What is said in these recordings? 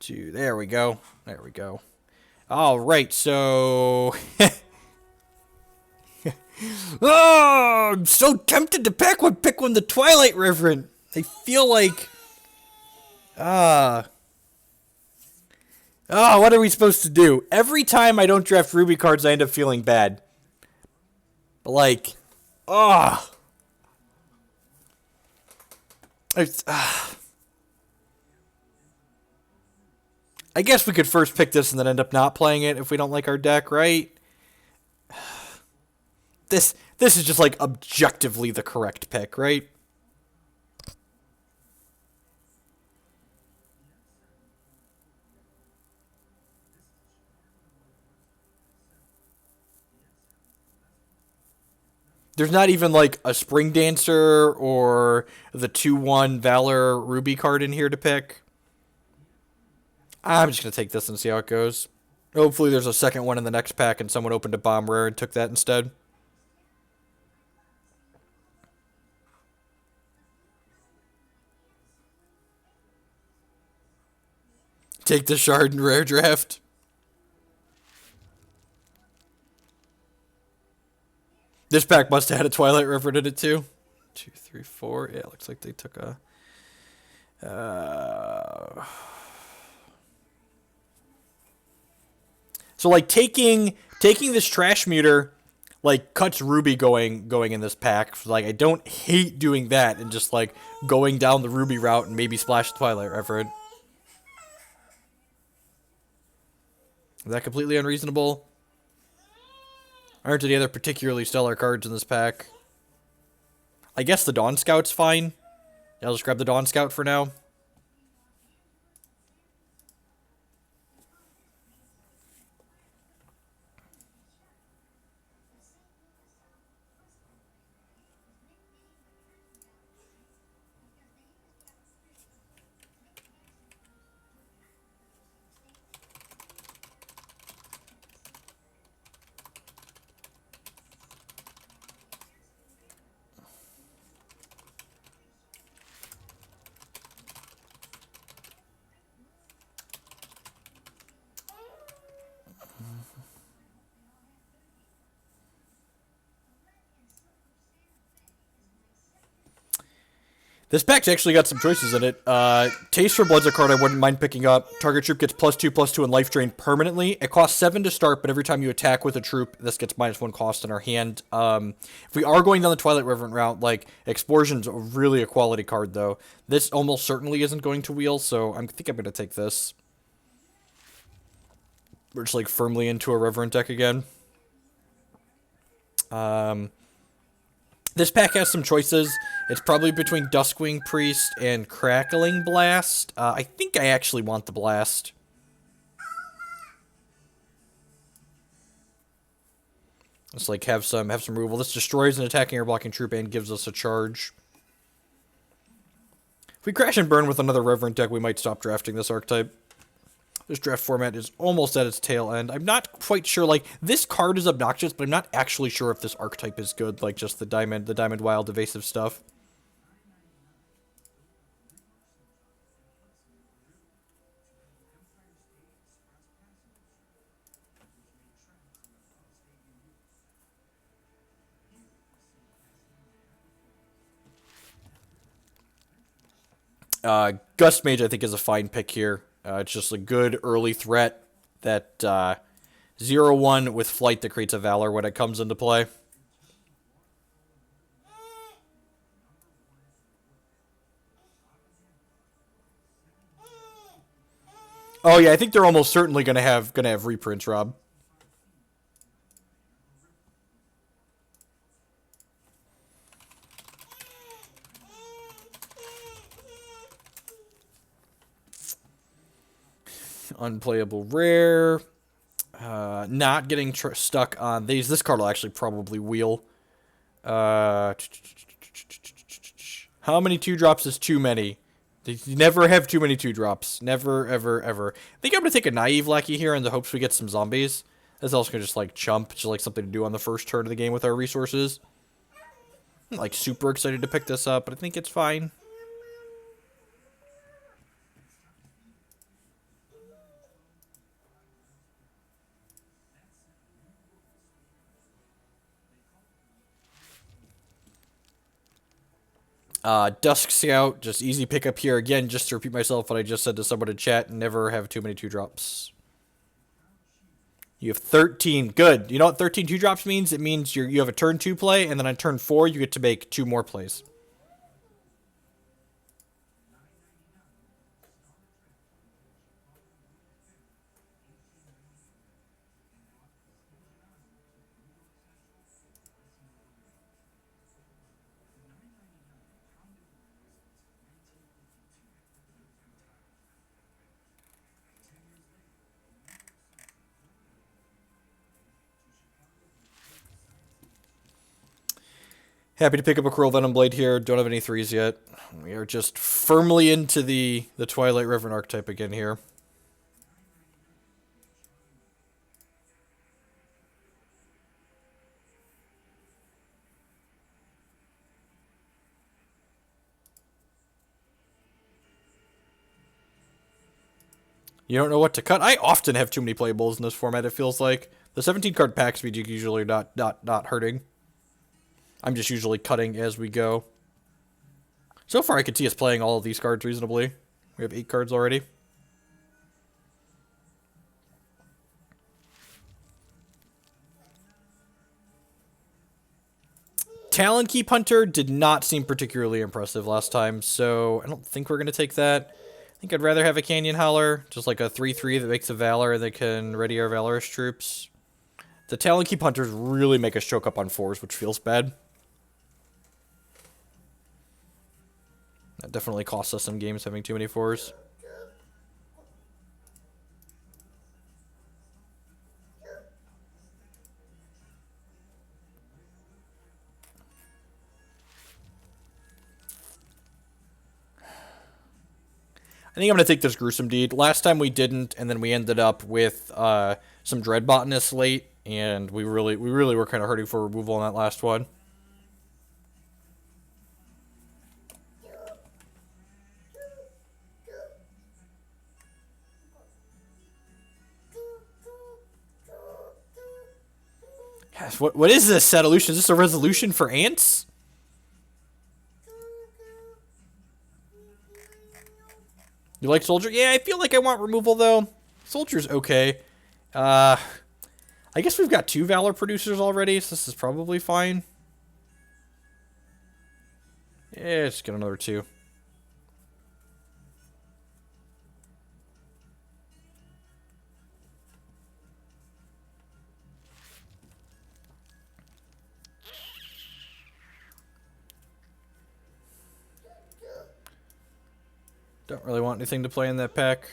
2. There we go. There we go. All right, so... oh, I'm so tempted to pick one the Twilight Reverend. I feel like... what are we supposed to do? Every time I don't draft Ruby cards, I end up feeling bad. But like... It's... I guess we could first pick this and then end up not playing it if we don't like our deck, right? This is just like objectively the correct pick, right? There's not even like a Spring Dancer or the 2/1 Valor Ruby card in here to pick. I'm just going to take this and see how it goes. Hopefully there's a second one in the next pack and someone opened a bomb rare and took that instead. Take the Shard and Rare draft. This pack must have had a Twilight River in it too. 2, 3, 4. Yeah, looks like they took a... So like taking this Trash Meter like cuts Ruby going in this pack. Like I don't hate doing that and just like going down the Ruby route and maybe splash the Twilight Reverend. Is that completely unreasonable? Aren't any other particularly stellar cards in this pack? I guess the Dawn Scout's fine. Yeah, I'll just grab the Dawn Scout for now. This pack's actually got some choices in it. Taste for Blood's a card I wouldn't mind picking up. Target troop gets +2/+2 and life drain permanently. It costs 7 to start, but every time you attack with a troop, this gets -1 cost in our hand. If we are going down the Twilight Reverend route, like, Explosion's really a quality card, though. This almost certainly isn't going to wheel, so I think I'm going to take this. We're just, like, firmly into a Reverend deck again. This pack has some choices. It's probably between Duskwing Priest and Crackling Blast. I think I actually want the Blast. Let's like have some removal. This destroys an attacking or blocking troop and gives us a charge. If we crash and burn with another Reverend deck, we might stop drafting this archetype. This draft format is almost at its tail end. I'm not quite sure, like, this card is obnoxious, but I'm not actually sure if this archetype is good, like just the Diamond Wild evasive stuff. Gust Mage, I think, is a fine pick here. It's just a good early threat that 0/1 with Flight that creates a Valor when it comes into play. Oh yeah, I think they're almost certainly gonna have reprints, Rob. Unplayable rare. Not getting stuck on these. This card will actually probably wheel. How many 2-drops is too many? You never have too many 2-drops. Never, ever, ever. I think I'm going to take a Naive Lackey here in the hopes we get some zombies. That's also going to just, like, chump. Just, like, something to do on the first turn of the game with our resources. I'm, like, super excited to pick this up, but I think it's fine. Dusk Scout, just easy pickup here. Again, just to repeat myself what I just said to someone in chat, never have too many 2-drops. You have 13. Good. You know what 13 2-drops means? It means you have a turn 2 play, and then on turn 4, you get to make 2 more plays. Happy to pick up a Cruel Venom Blade here. Don't have any 3s yet. We are just firmly into the Twilight Reverend archetype again here. You don't know what to cut? I often have too many playables in this format, it feels like. The 17-card pack speed usually are not hurting. I'm just usually cutting as we go. So far, I could see us playing all of these cards reasonably. We have 8 cards already. Talonkeep Hunter did not seem particularly impressive last time, so I don't think we're going to take that. I think I'd rather have a Canyon Howler, just like a 3/3 that makes a Valor that can ready our Valorous troops. The Talonkeep Hunters really make us choke up on 4s, which feels bad. That definitely costs us some games having too many 4s. I think I'm going to take this Gruesome Deed. Last time we didn't, and then we ended up with some Dread Botanists late, and we really were kind of hurting for removal on that last one. Gosh, what is this Satellution? Is this a resolution for ants? You like Soldier? Yeah, I feel like I want removal, though. Soldier's okay. I guess we've got 2 Valor producers already, so this is probably fine. Yeah, let's get another 2. Don't really want anything to play in that pack.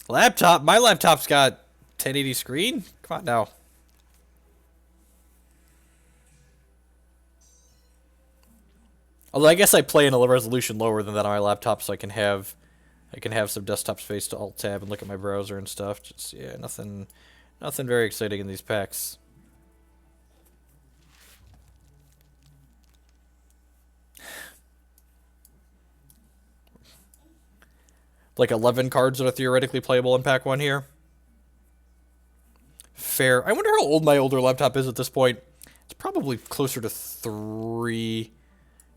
Laptop? My laptop's got 1080 screen? Come on now. Although I guess I play in a resolution lower than that on my laptop, so I can have some desktop space to alt tab and look at my browser and stuff. Just yeah, nothing very exciting in these packs. Like 11 cards that are theoretically playable in pack 1 here. Fair. I wonder how old my older laptop is at this point. It's probably closer to 3. You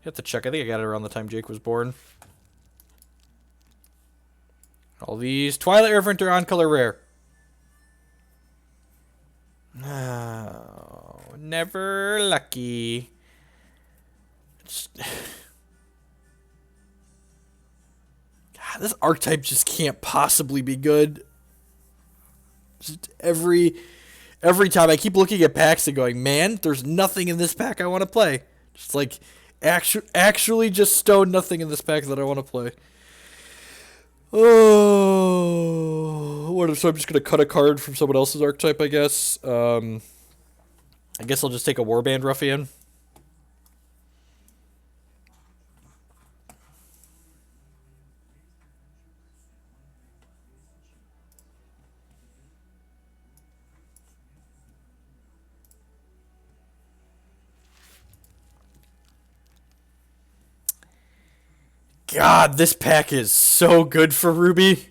have to check. I think I got it around the time Jake was born. All these Twilight Reverend are on color rare. Oh, never lucky. God, this archetype just can't possibly be good. Just every time I keep looking at packs and going, man, there's nothing in this pack I want to play. Just like actually just stone nothing in this pack that I want to play. Oh, what? So I'm just gonna cut a card from someone else's archetype, I guess. I guess I'll just take a Warband Ruffian. God, this pack is so good for Ruby.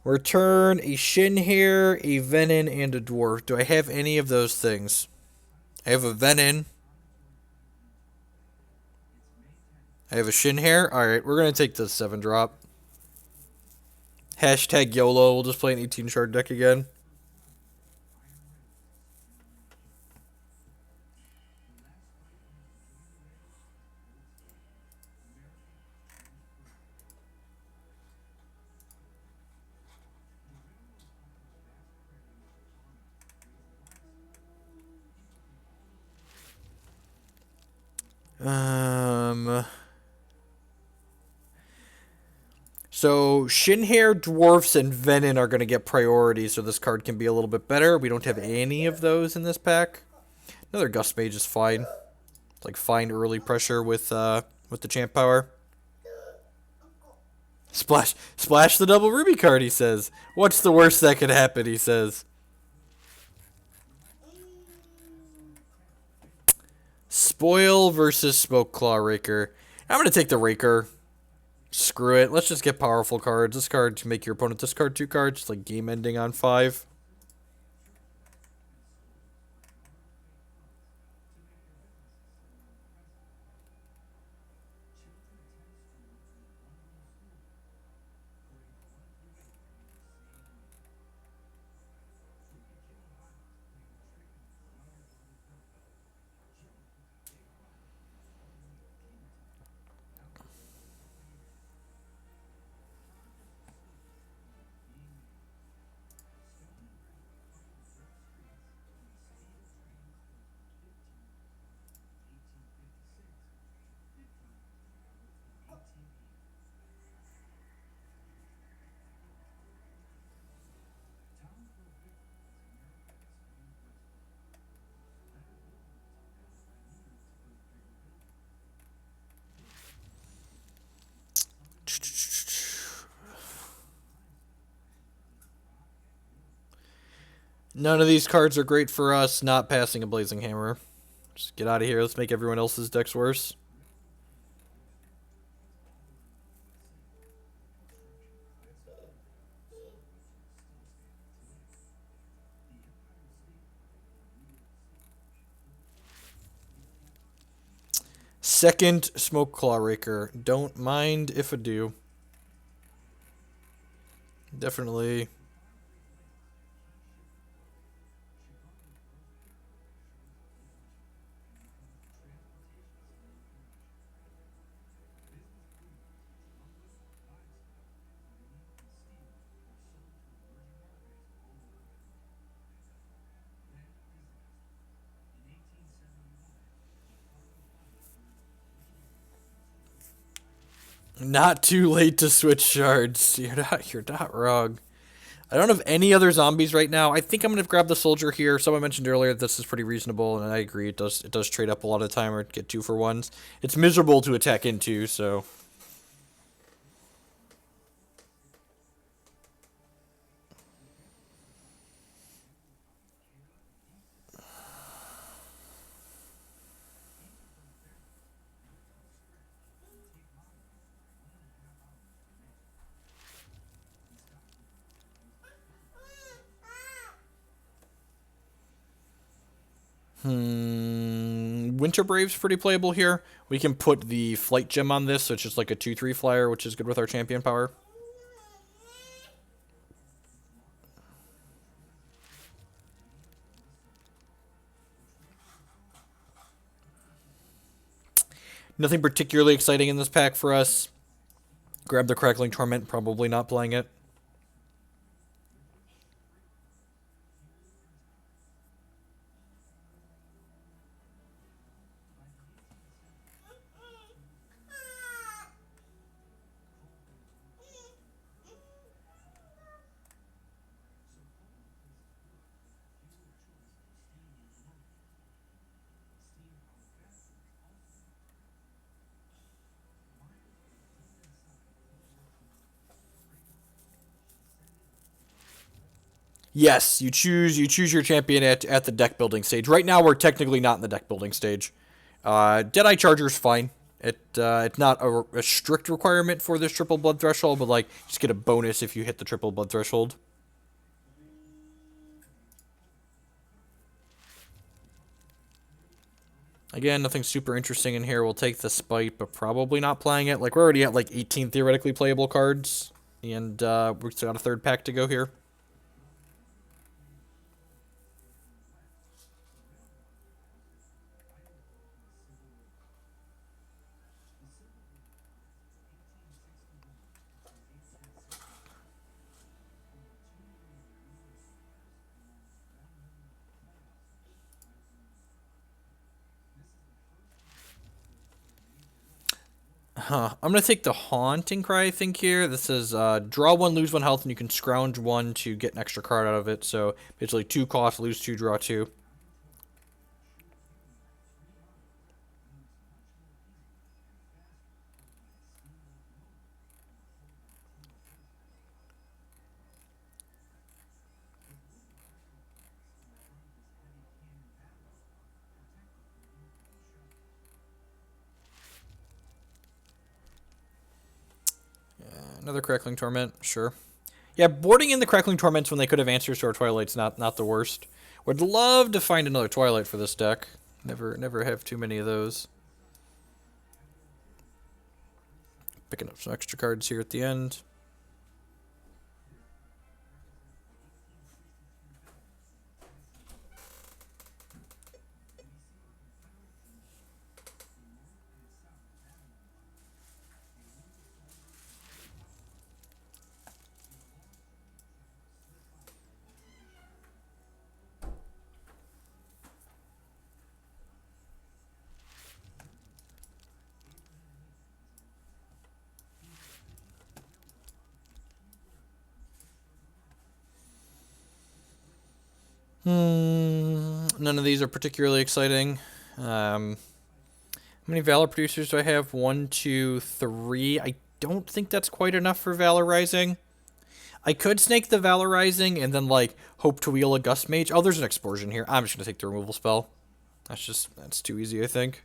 Return a Shinhair, a Venom, and a Dwarf. Do I have any of those things? I have a Venom. I have a Shinhair. Alright, we're going to take the 7-drop. Hashtag YOLO. We'll just play an 18 shard deck again. So Shinhair, Dwarfs, and Venom are going to get priority, so this card can be a little bit better. We don't have any of those in this pack. Another Gust Mage is fine. It's like fine early pressure with the champ power. Splash the double Ruby card, he says. What's the worst that could happen, he says. Spoil versus Smokeclaw Raker. I'm going to take the Raker. Screw it. Let's just get powerful cards. This card to make your opponent discard 2 cards. It's like game ending on 5. None of these cards are great for us. Not passing a Blazing Hammer. Just get out of here. Let's make everyone else's decks worse. Second Smokeclaw Raker. Don't mind if I do. Definitely. Not too late to switch shards. You're not wrong. I don't have any other zombies right now. I think I'm gonna grab the soldier here. Someone mentioned earlier that this is pretty reasonable, and I agree. It does trade up a lot of time or get 2-for-1s. It's miserable to attack into, so. Winter Brave's pretty playable here. We can put the Flight Gem on this, so it's just like a 2/3 flyer, which is good with our champion power. Nothing particularly exciting in this pack for us. Grab the Crackling Torment, probably not playing it. Yes, you choose your champion at the deck building stage. Right now, we're technically not in the deck building stage. Deadeye Charger's fine. It's not a strict requirement for this triple blood threshold, but like just get a bonus if you hit the triple blood threshold. Again, nothing super interesting in here. We'll take the Spite, but probably not playing it. Like, we're already at, like, 18 theoretically playable cards. And, we've still got a third pack to go here. I'm going to take the Haunting Cry, I think, here. This is draw 1, lose 1 health, and you can scrounge 1 to get an extra card out of it. So, basically 2 cost, lose 2, draw 2. Another Crackling Torment, sure. Yeah, boarding in the Crackling Torments when they could have answers to our Twilight's not the worst. Would love to find another Twilight for this deck. Never have too many of those. Picking up some extra cards here at the end. None of these are particularly exciting. How many Valor producers do I have? 1, 2, 3. I don't think that's quite enough for Valor Rising. I could snake the Valor Rising and then, like, hope to wheel a Gust Mage. Oh, there's an Explosion here. I'm just going to take the removal spell. That's too easy, I think.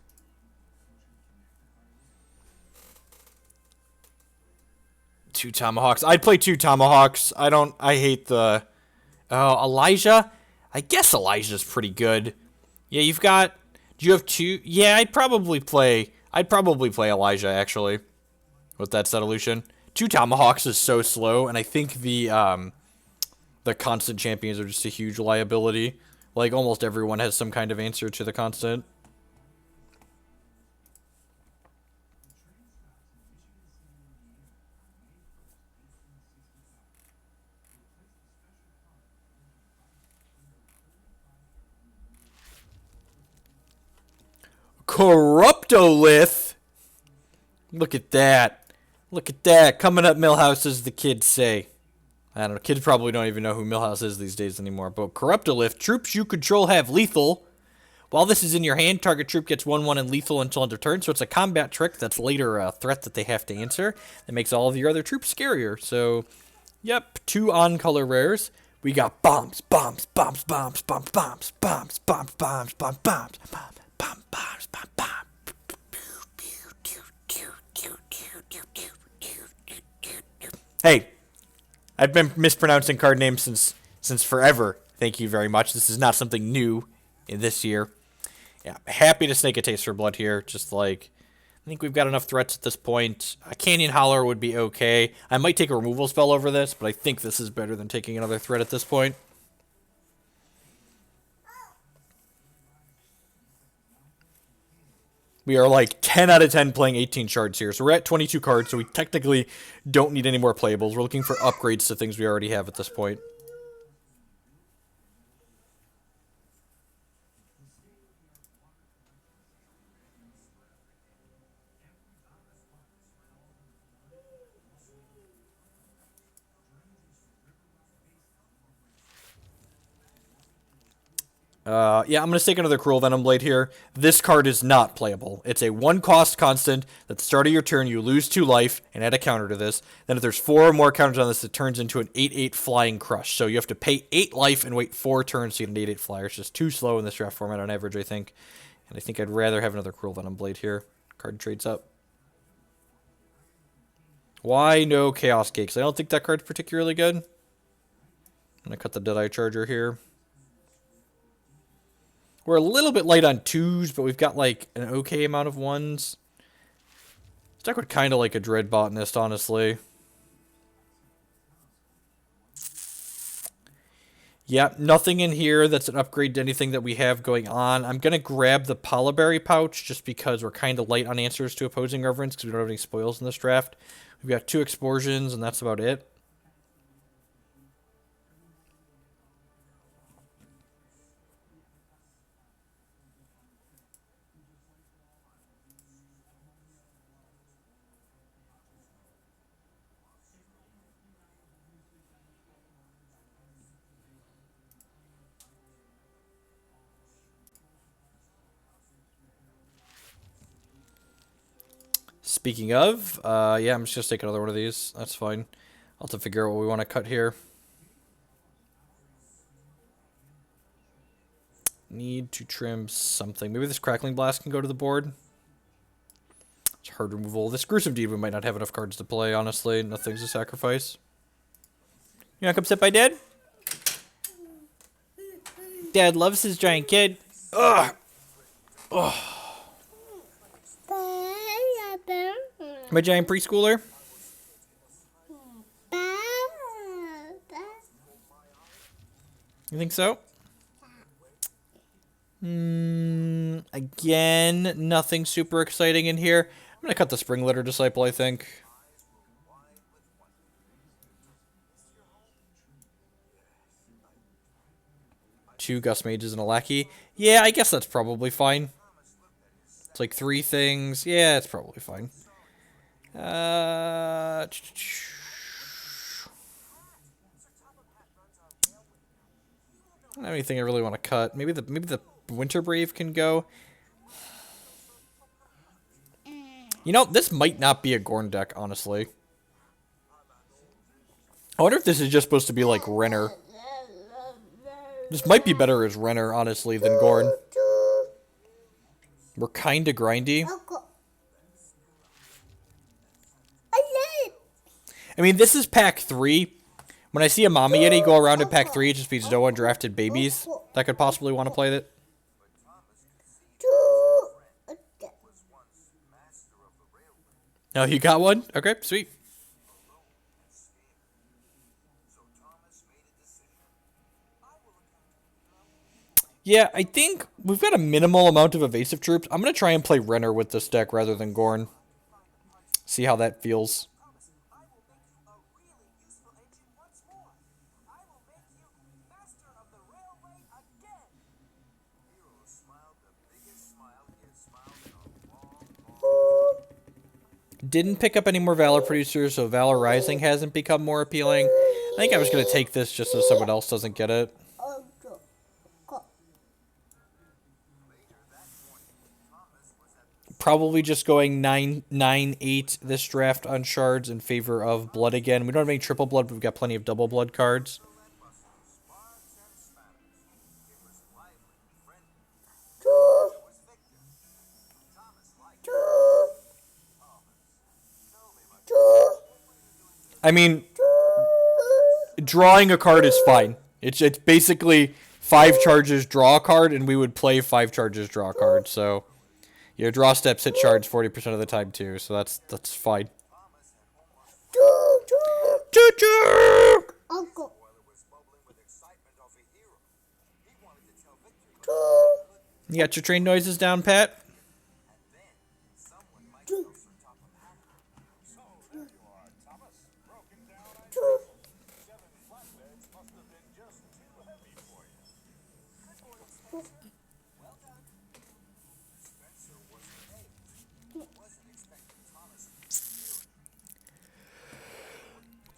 Two Tomahawks. I'd play 2 Tomahawks. I hate the... Oh, Elijah? I guess Elijah's pretty good. Yeah, you've got... Do you have 2? Yeah, I'd probably play Elijah, actually, with that Settolution. 2 Tomahawks is so slow, and I think the constant champions are just a huge liability. Like, almost everyone has some kind of answer to the constant. Corruptolith. Look at that. Look at that. Coming up Millhouse, as the kids say. I don't know. Kids probably don't even know who Millhouse is these days anymore. But Corruptolith. Troops you control have lethal. While this is in your hand, target troop gets 1/1 and lethal until end of turn. So it's a combat trick that's later a threat that they have to answer. That makes all of your other troops scarier. So, yep. 2 on-color rares. We got bombs, bombs, bombs, bombs, bombs, bombs, bombs, bombs, bombs, bombs, bombs, bombs. Hey, I've been mispronouncing card names since forever. Thank you very much. This is not something new in this year. Yeah, happy to snake a Taste for Blood here. Just like, I think we've got enough threats at this point. A Canyon Holler would be okay. I might take a removal spell over this, but I think this is better than taking another threat at this point. We are like 10 out of 10 playing 18 shards here. So we're at 22 cards, so we technically don't need any more playables. We're looking for upgrades to things we already have at this point. Yeah, I'm going to stake another Cruel Venom Blade here. This card is not playable. It's a 1-cost constant. At the start of your turn, you lose 2 life and add a counter to this. Then if there's 4 or more counters on this, it turns into an 8/8 Flying Crush. So you have to pay 8 life and wait 4 turns to get an 8/8 Flyer. It's just too slow in this draft format on average, I think. And I think I'd rather have another Cruel Venom Blade here. Card trades up. Why no Chaos Cakes? I don't think that card's particularly good. I'm gonna cut the Deadeye Charger here. We're a little bit light on 2s, but we've got like an okay amount of 1s. This deck would kind of like a Dread Botanist, honestly. Yep, nothing in here that's an upgrade to anything that we have going on. I'm going to grab the Polyberry pouch just because we're kind of light on answers to Opposing Reverence because we don't have any spoils in this draft. We've got 2 Explosions, and that's about it. Speaking of, yeah, I'm just going to take another one of these. That's fine. I'll have to figure out what we want to cut here. Need to trim something. Maybe this Crackling Blast can go to the board. It's hard removal. This Gruesome Deed, we might not have enough cards to play, honestly. Nothing's to sacrifice. You want to come sit by Dad? Dad loves his giant kid. Ugh. Ugh. My giant preschooler? You think so? Again, nothing super exciting in here. I'm gonna cut the Spring Litter Disciple, I think. Two Gust Mages and a Lackey. Yeah, I guess that's probably fine. It's like 3 things. Yeah, it's probably fine. I don't have anything I really want to cut. Maybe the Winter Brave can go. You know, this might not be a Gorn deck, honestly. I wonder if this is just supposed to be like Renner. This might be better as Renner, honestly, than Gorn. We're kind of grindy. I mean, this is pack 3. When I see a Mama Yeti go around in pack 3, it just means no undrafted babies that could possibly want to play it. Oh, you got one? Okay, sweet. Yeah, I think we've got a minimal amount of evasive troops. I'm going to try and play Renner with this deck rather than Gorn. See how that feels. Didn't pick up any more Valor producers, so Valor Rising hasn't become more appealing. I think I was going to take this just so someone else doesn't get it. Probably just going 9-9-8 this draft on shards in favor of blood again. We don't have any triple blood, but we've got plenty of double blood cards. I mean, drawing a card is fine. It's basically 5 charges, draw a card, and we would play 5 charges, draw a card. So your draw steps hit shards 40% of the time too. So that's fine. You got your train noises down, Pat?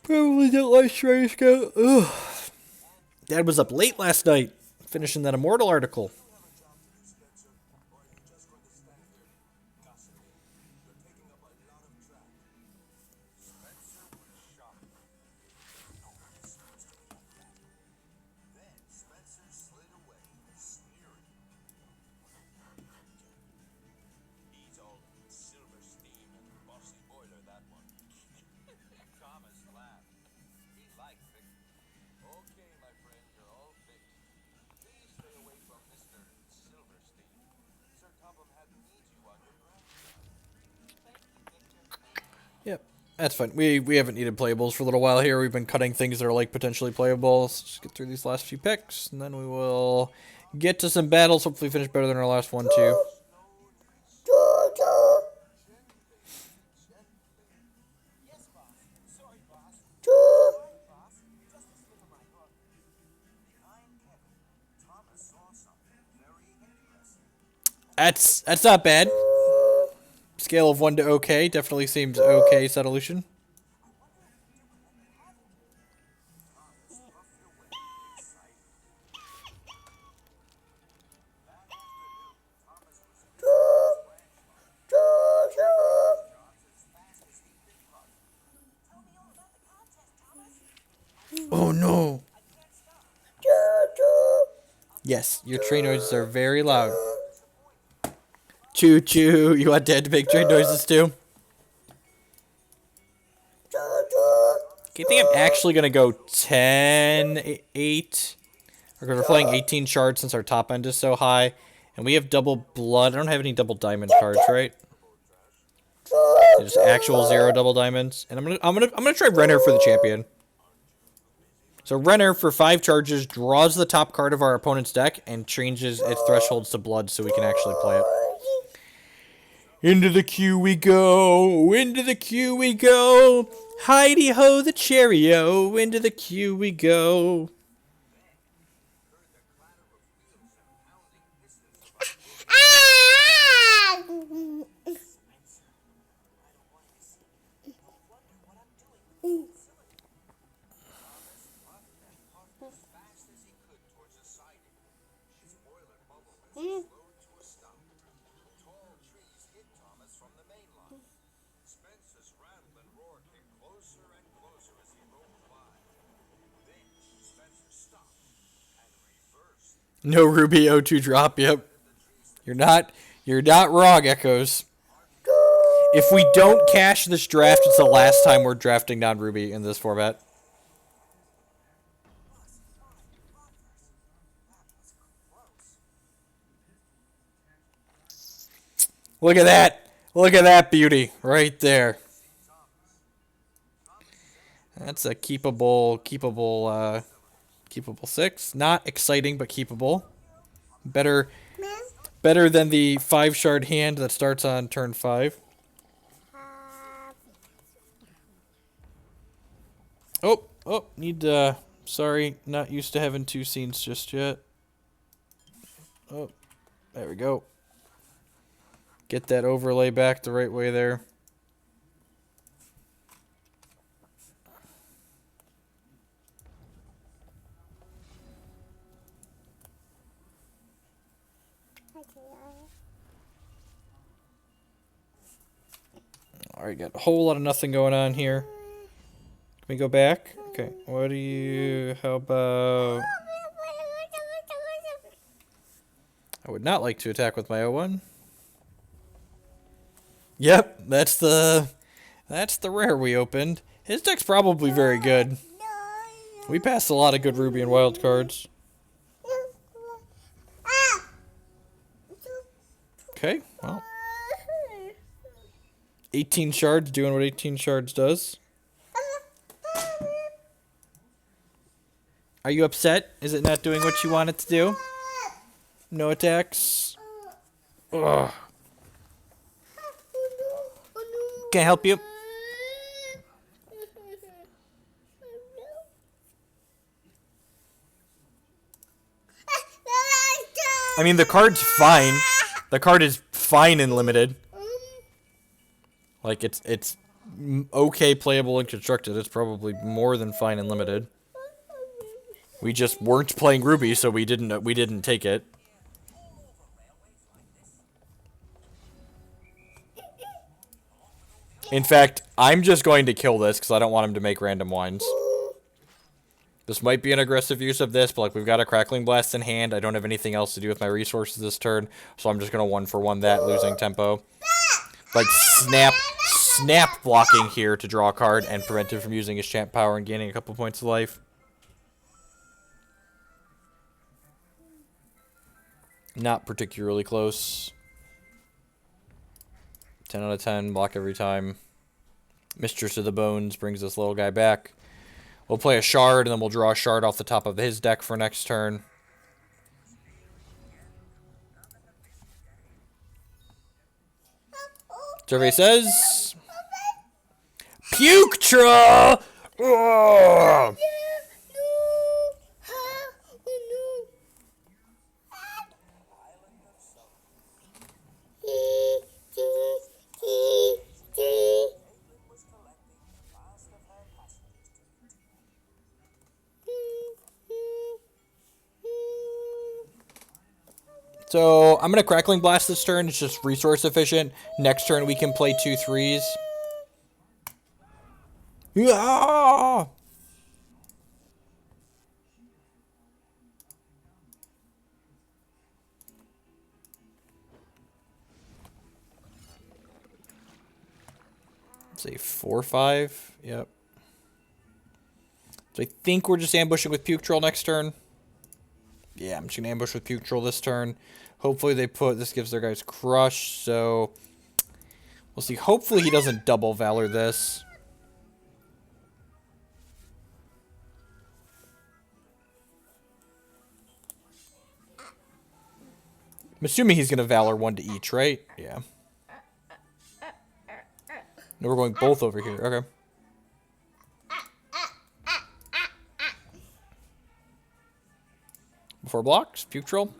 Probably don't like Strange Go. Ugh. Dad was up late last night, finishing that Immortal article. Yep, that's fine. We haven't needed playables for a little while here. We've been cutting things that are like potentially playable. Let's just get through these last few picks, and then we will get to some battles. Hopefully finish better than our last one too. That's not bad. Scale of 1 to okay. Definitely seems okay, Solution. Oh no. Yes, your train noises are very loud. Choo choo. You want Dad to make train noises too? Okay, I think I'm actually going to go 10, 8. We're playing 18 shards since our top end is so high. And we have double blood. I don't have any double diamond cards, right? Just actual 0 double diamonds. And I'm gonna try Renner for the champion. So Renner for 5 charges draws the top card of our opponent's deck and changes its thresholds to blood so we can actually play it. Into the queue we go, into the queue we go. Heidi ho the cherry-o, into the queue we go. No Ruby O2 drop, yep. You're not wrong, Echoes. If we don't cash this draft, it's the last time we're drafting non-Ruby in this format. Look at that. Look at that beauty right there. That's a keepable 6. Not exciting, but keepable. Better than the 5 shard hand that starts on turn 5. Oh, sorry, not used to having 2 scenes just yet. Oh, there we go. Get that overlay back the right way there. Alright, got a whole lot of nothing going on here. Can we go back? Okay, how about... I would not like to attack with my O1. Yep, that's the rare we opened. His deck's probably very good. We passed a lot of good Ruby and Wild cards. Okay, well. 18 shards doing what 18 shards does. Are you upset? Is it not doing what you want it to do? No attacks? Ugh. Can I help you? I mean, the card's fine. The card is fine and limited. Like, it's okay playable and constructed. It's probably more than fine and limited. We just weren't playing Ruby, so we didn't take it. In fact, I'm just going to kill this because I don't want him to make random wines. This might be an aggressive use of this, but like we've got a Crackling Blast in hand. I don't have anything else to do with my resources this turn, so I'm just going to 1-for-1 that, losing tempo. Like snap blocking here to draw a card and prevent him from using his champ power and gaining a couple points of life. Not particularly close. 10 out of 10, block every time. Mistress of the Bones brings this little guy back. We'll play a shard, and then we'll draw a shard off the top of his deck for next turn. Survey says... Puktra! Ugh! So, I'm going to Crackling Blast this turn. It's just resource efficient. Next turn, we can play 2 3s. Yeah! Say 4-5. Yep. So I think we're just ambushing with Puke Troll next turn. Yeah, I'm just going to ambush with Puke Troll this turn. Hopefully they put... This gives their guys Crush, so... We'll see. Hopefully he doesn't double Valor this. I'm assuming he's going to Valor 1 to each, right? Yeah. No, we're going both over here. Okay. Before blocks, Puke Troll.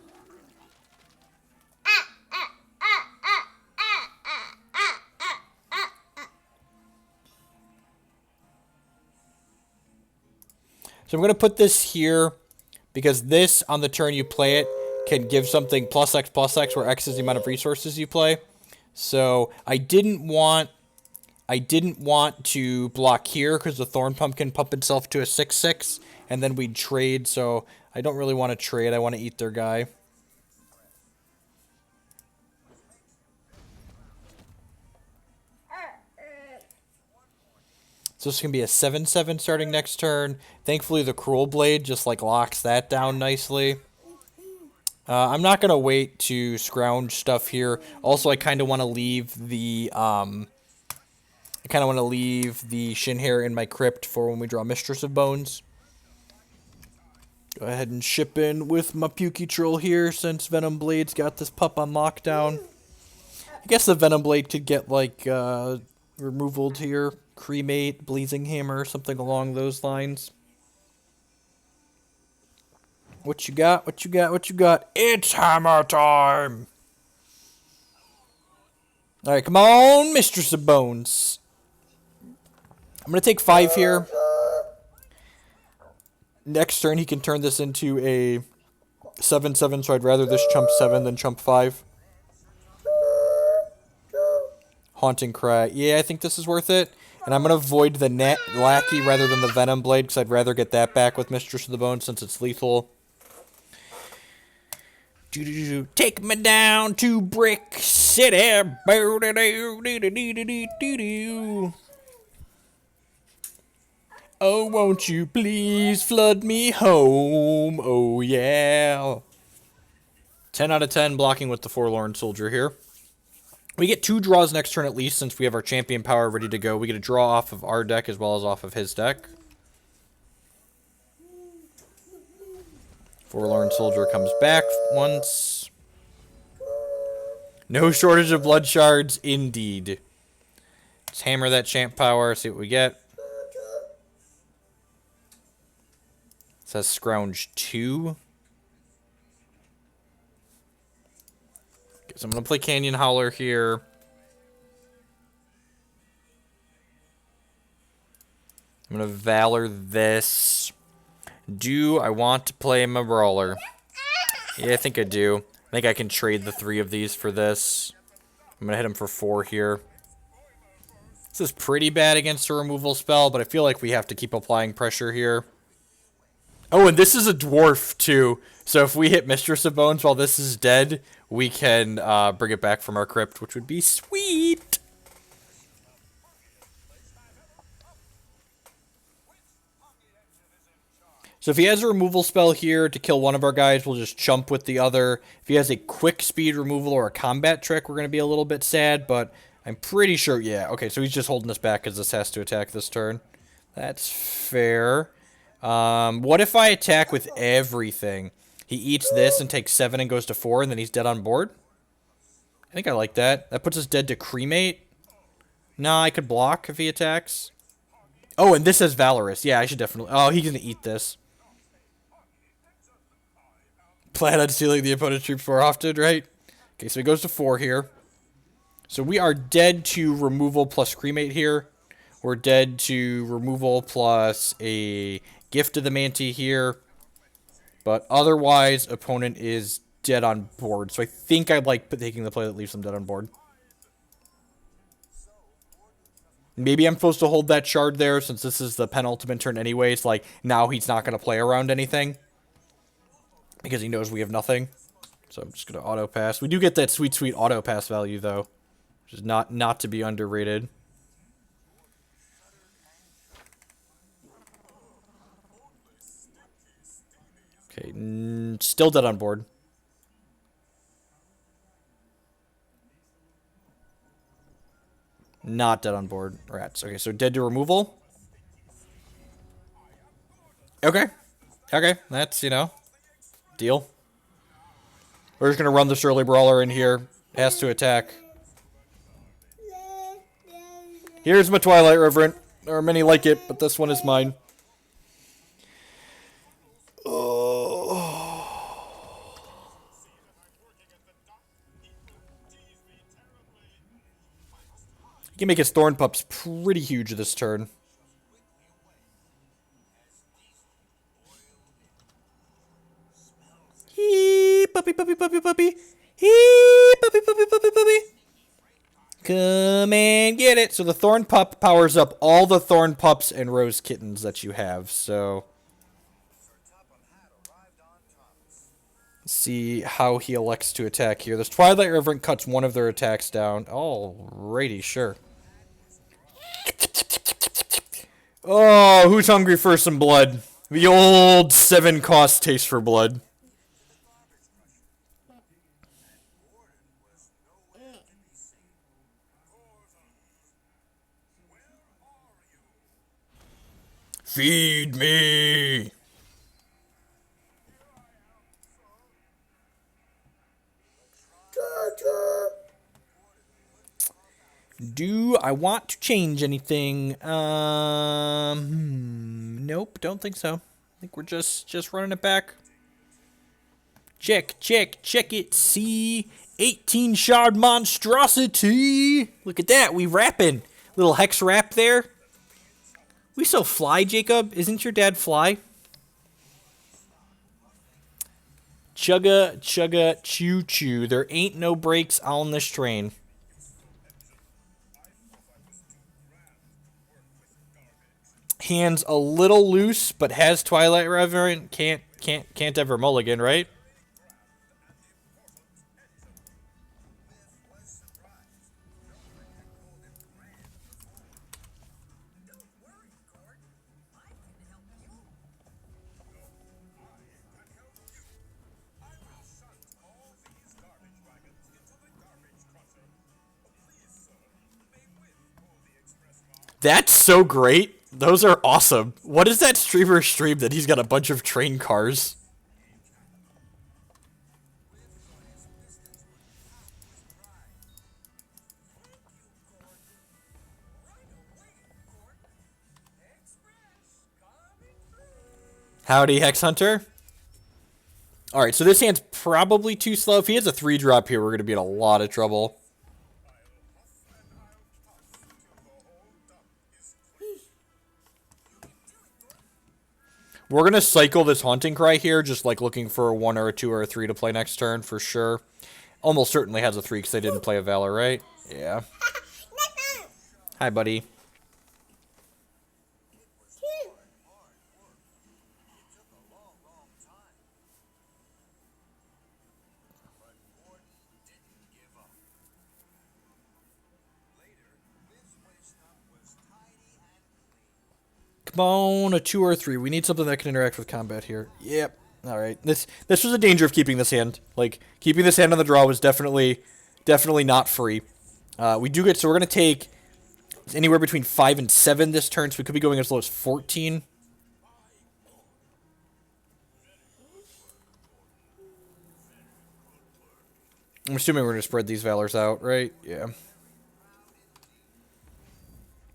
So I'm going to put this here because this, on the turn you play it, can give something +X, where X is the amount of resources you play. So I didn't want to block here because the Thorn Pumpkin pump itself to a 6/6, and then we'd trade. So I don't really want to trade. I want to eat their guy. So this is going to be a 7/7 starting next turn. Thankfully, the Cruel Blade just like locks that down nicely. I'm not going to wait to scrounge stuff here. Also, I kind of want to leave the Shinhair in my crypt for when we draw Mistress of Bones. Go ahead and ship in with my Pukey Troll here since Venom Blade's got this pup on lockdown. I guess the Venom Blade could get like removaled here. Cremate, Blazing Hammer, something along those lines. What you got? What you got? What you got? It's hammer time! Alright, come on, Mistress of Bones. I'm going to take 5 here. Next turn, he can turn this into a 7/7, so I'd rather this chump 7 than chump 5. Haunting Cry. Yeah, I think this is worth it. And I'm going to void the Lackey rather than the Venom Blade, because I'd rather get that back with Mistress of the Bones since it's lethal. Take me down to Brick City. Oh, won't you please flood me home? Oh, yeah. 10 out of 10 blocking with the Forlorn Soldier here. We get 2 draws next turn at least since we have our Champion Power ready to go. We get a draw off of our deck as well as off of his deck. Forlorn Soldier comes back once. No shortage of blood shards, indeed. Let's hammer that Champ Power, see what we get. It says Scrounge 2. Okay, so I'm going to play Canyon Howler here. I'm going to Valor this. Do I want to play my Brawler? Yeah, I think I do. I think I can trade the 3 of these for this. I'm going to hit him for 4 here. This is pretty bad against a removal spell, but I feel like we have to keep applying pressure here. Oh, and this is a Dwarf, too. So if we hit Mistress of Bones while this is dead, we can bring it back from our crypt, which would be sweet. So if he has a removal spell here to kill one of our guys, we'll just chump with the other. If he has a quick speed removal or a combat trick, we're going to be a little bit sad, but I'm pretty sure, yeah. Okay, so he's just holding us back because this has to attack this turn. That's fair. What if I attack with everything? He eats this and takes 7 and goes to 4, and then he's dead on board? I think I like that. That puts us dead to cremate. Nah, I could block if he attacks. Oh, and this says Valorous. Yeah, I should definitely... Oh, he's gonna eat this. Plan on stealing the opponent's troops more often, right? Okay, so he goes to 4 here. So we are dead to removal plus cremate here. We're dead to removal plus a gift of the Manti here. But otherwise, opponent is dead on board. So I think I like taking the play that leaves them dead on board. Maybe I'm supposed to hold that shard there since this is the penultimate turn anyways. Like, now he's not going to play around anything. Because he knows we have nothing. So I'm just going to auto-pass. We do get that sweet, sweet auto-pass value, though. Which is not to be underrated. Okay, still dead on board. Not dead on board. Rats. Okay, so dead to removal. Okay. Okay, that's, you know, deal. We're just going to run the Shirley Brawler in here. Has to attack. Here's my Twilight Reverend. There are many like it, but this one is mine. He can make his Thorn Pups pretty huge this turn. Hee, puppy, puppy, puppy, puppy. Hee, puppy, puppy, puppy, puppy. Come and get it. So the Thorn Pup powers up all the Thorn Pups and Rose Kittens that you have. So let's see how he elects to attack here. This Twilight Reverend cuts one of their attacks down. Alrighty, sure. Oh, who's hungry for some blood? The old 7-cost taste for blood. Feed me! Do I want to change anything? Nope, don't think so. I think we're just running it back. Check it, see? 18 shard monstrosity! Look at that, we rapping. Little hex rap there. We so fly, Jacob. Isn't your dad fly? Chugga, chugga, choo choo. There ain't no brakes on this train. Hands a little loose, but has Twilight Reverend. Can't ever mulligan, right? That's so great. Those are awesome. What is that streamer stream that he's got a bunch of train cars? Howdy, Hex Hunter. Alright, so this hand's probably too slow. If he has a 3-drop here, we're going to be in a lot of trouble. We're going to cycle this Haunting Cry here, just like looking for a 1 or a 2 or a 3 to play next turn, for sure. Almost certainly has a 3 because they didn't play a Valor, right? Yeah. Hi, buddy. Come on, a 2 or a 3. We need something that can interact with combat here. Yep. Alright. This was a danger of keeping this hand. Like, keeping this hand on the draw was definitely not free. We do get, so we're going to take anywhere between 5 and 7 this turn, so we could be going as low as 14. I'm assuming we're going to spread these Valors out, right? Yeah.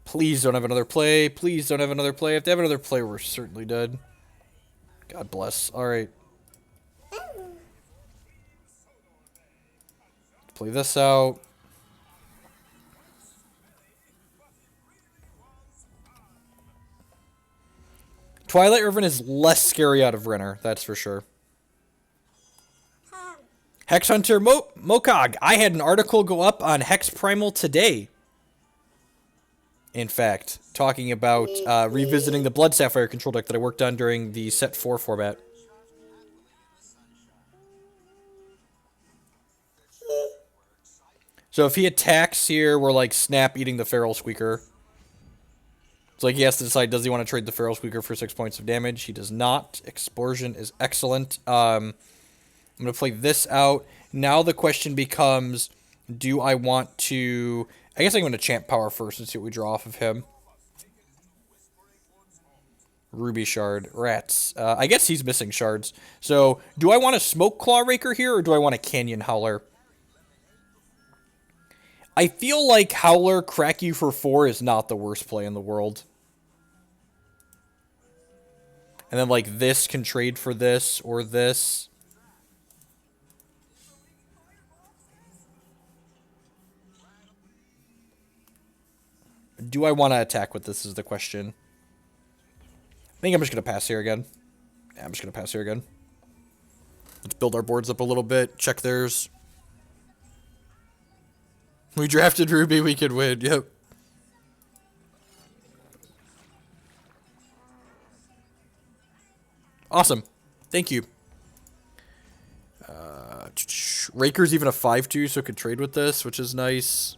Please don't have another play. Please don't have another play. If they have another play, we're certainly dead. God bless. Alright. Play this out. Twilight Riven is less scary out of Renner, that's for sure. Hex Hunter Mokog. I had an article go up on Hex Primal today. In fact, talking about revisiting the Blood Sapphire control deck that I worked on during the Set 4 format. So if he attacks here, we're like snap eating the Feral Squeaker. It's like he has to decide, does he want to trade the Feral Squeaker for 6 points of damage? He does not. Explosion is excellent. I'm going to play this out. Now the question becomes, do I want to... I guess I'm going to Champ Power first and see what we draw off of him. Ruby Shard. Rats. I guess he's missing shards. So, do I want a Smoke Claw Raker here, or do I want a Canyon Howler? I feel like Howler, crack you for 4 is not the worst play in the world. And then, like, this can trade for this, or this. Do I want to attack with this is the question. I think I'm just going to pass here again. Yeah, I'm just going to pass here again. Let's build our boards up a little bit. Check theirs. We drafted Ruby, we could win. Yep. Awesome. Thank you. Raker's even a 5/2, so it could trade with this, which is nice.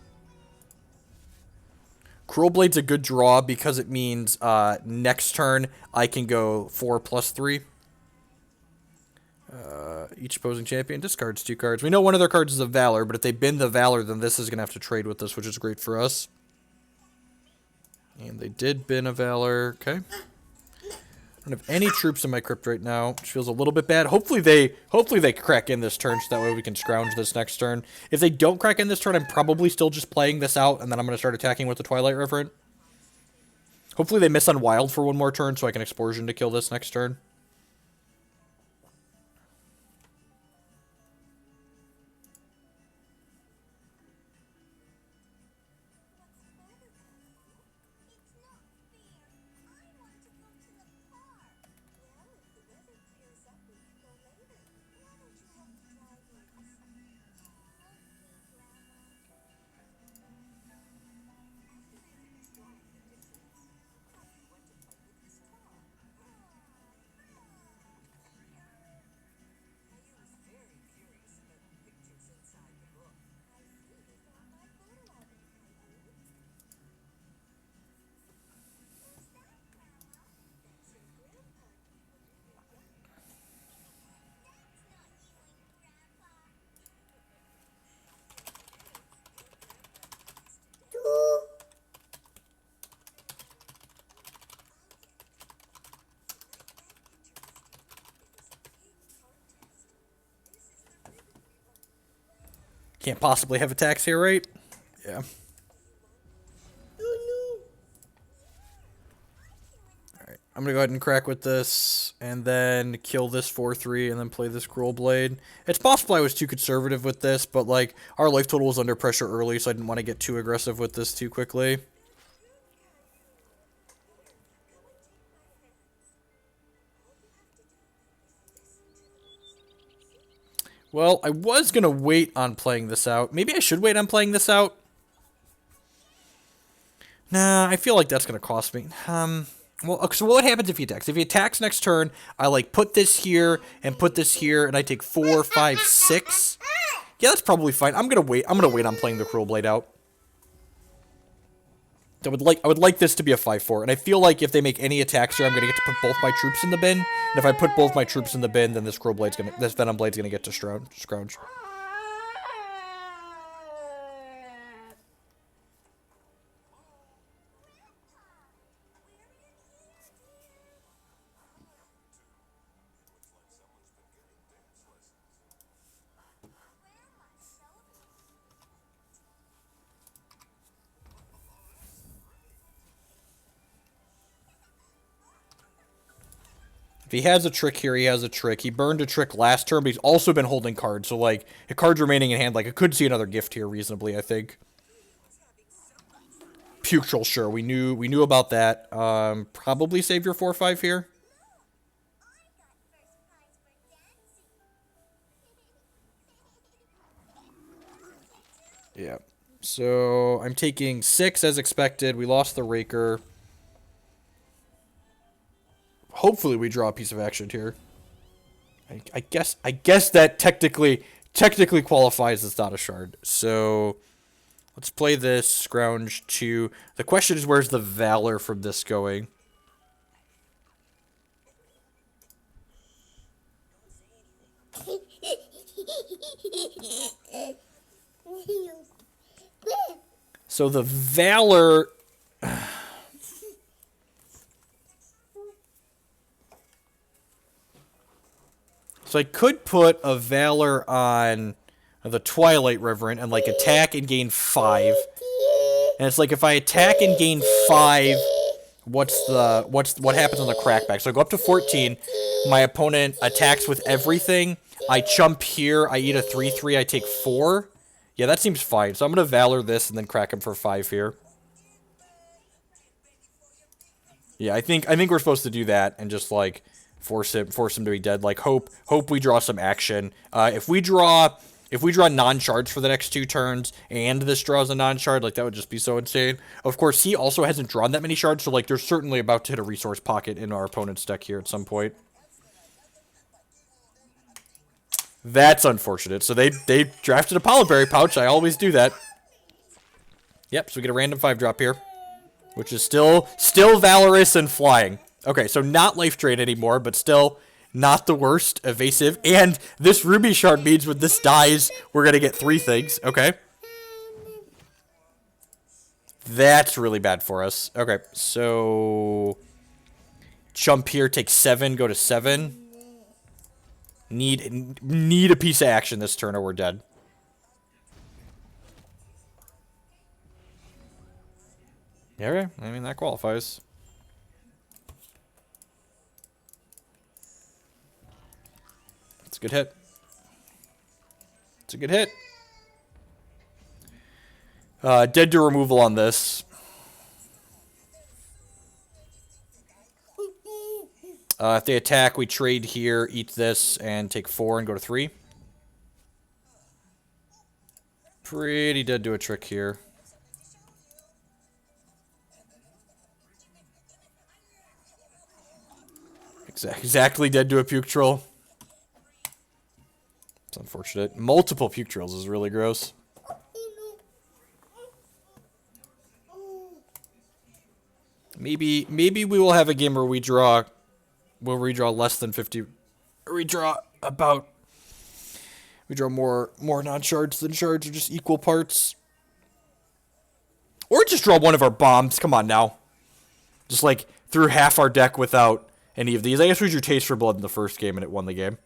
Cruel Blade's a good draw because it means next turn I can go 4+3. Each opposing champion discards 2 cards. We know one of their cards is a Valor, but if they bin the Valor, then this is going to have to trade with this, which is great for us. And they did bin a Valor. Okay. I don't have any troops in my crypt right now, which feels a little bit bad. Hopefully they crack in this turn, so that way we can scrounge this next turn. If they don't crack in this turn, I'm probably still just playing this out, and then I'm going to start attacking with the Twilight Revenant. Hopefully they miss on Wild for one more turn, so I can Explosion to kill this next turn. Can't possibly have attacks here, right? Yeah. Alright, I'm gonna go ahead and crack with this, and then kill this 4/3, and then play this Cruel Blade. It's possible I was too conservative with this, but, like, our life total was under pressure early, so I didn't want to get too aggressive with this too quickly. Well, I was going to wait on playing this out. Maybe I should wait on playing this out. Nah, I feel like that's going to cost me. Well, so what happens if he attacks? If he attacks next turn, I, like, put this here and put this here, and I take 4, 5, 6. Yeah, that's probably fine. I'm going to wait. I'm going to wait on playing the Cruel Blade out. I would like this to be a 5/4, and I feel like if they make any attacks here, I'm gonna get to put both my troops in the bin. And if I put both my troops in the bin, then this Venom Blade's gonna get to scrounge. If he has a trick here, he has a trick. He burned a trick last turn, but he's also been holding cards. So, like, a card's remaining in hand. Like, I could see another gift here reasonably, I think. Puke Troll, sure. We knew about that. Probably save your 4/5 here. Yeah. So, I'm taking 6 as expected. We lost the Raker. Hopefully we draw a piece of action here. I guess that technically qualifies as not a shard. So let's play this Scrounge 2. The question is, where's the Valor from this going? So the Valor... So I could put a Valor on the Twilight Reverend and, like, attack and gain 5. And it's like, if I attack and gain 5, what happens on the crackback? So I go up to 14. My opponent attacks with everything. I chump here. I eat a 3/3. I take 4. Yeah, that seems fine. So I'm going to Valor this and then crack him for 5 here. Yeah, I think we're supposed to do that and just, like, force him to be dead. Like, hope we draw some action. If we draw non-shards for the next 2 turns and this draws a non-shard, like, that would just be so insane. Of course, he also hasn't drawn that many shards, so, like, there's certainly about to hit a resource pocket in our opponent's deck here at some point. That's unfortunate. So they drafted a Polyberry Pouch. I always do that. Yep, so we get a random 5-drop here, which is still valorous and flying. Okay, so not life drain anymore, but still not the worst. Evasive. And this Ruby Shard means when this dies, we're going to get 3 things. Okay. That's really bad for us. Okay, so... Jump here, take 7, go to 7. Need a piece of action this turn or we're dead. Yeah, okay. I mean, that qualifies. It's a good hit. It's a good hit. Dead to removal on this. If they attack, we trade here, eat this, and take 4 and go to 3. Pretty dead to a trick here. Exactly dead to a Puke Troll. It's unfortunate. Multiple Puke Trolls is really gross. Maybe we will have a game where we'll redraw less than 50. We draw more non-shards than shards, or just equal parts. Or just draw one of our bombs. Come on now. Just, like, through half our deck without any of these. I guess we drew Taste for Blood in the first game and it won the game.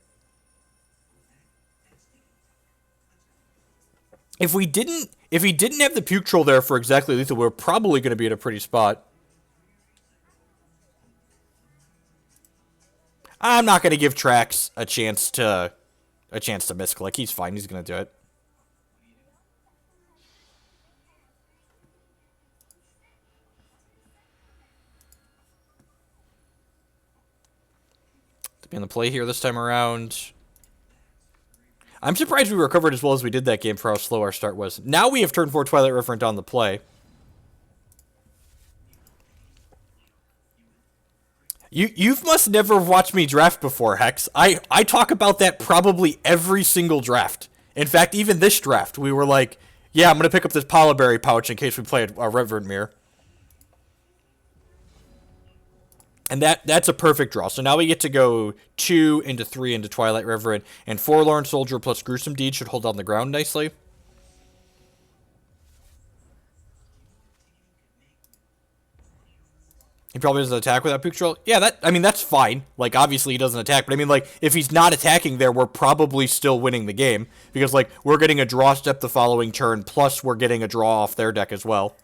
If he didn't have the Puke Troll there for exactly lethal, we're probably going to be in a pretty spot. I'm not going to give Trax a chance to misclick. He's fine. He's going to do it. To be in the play here this time around. I'm surprised we recovered as well as we did that game for how slow our start was. Now we have turn 4 Twilight Reverend on the play. You must never have watched me draft before, Hex. I talk about that probably every single draft. In fact, even this draft, we were like, yeah, I'm going to pick up this Polyberry Pouch in case we play a Reverend Mirror. And that's a perfect draw. So now we get to go 2 into 3 into Twilight Reverend, and Forlorn Soldier plus Gruesome Deed should hold on the ground nicely. He probably doesn't attack without Puke Troll. Yeah, that's fine. Like, obviously he doesn't attack, but I mean, like, if he's not attacking there, we're probably still winning the game. Because, like, we're getting a draw step the following turn, plus we're getting a draw off their deck as well.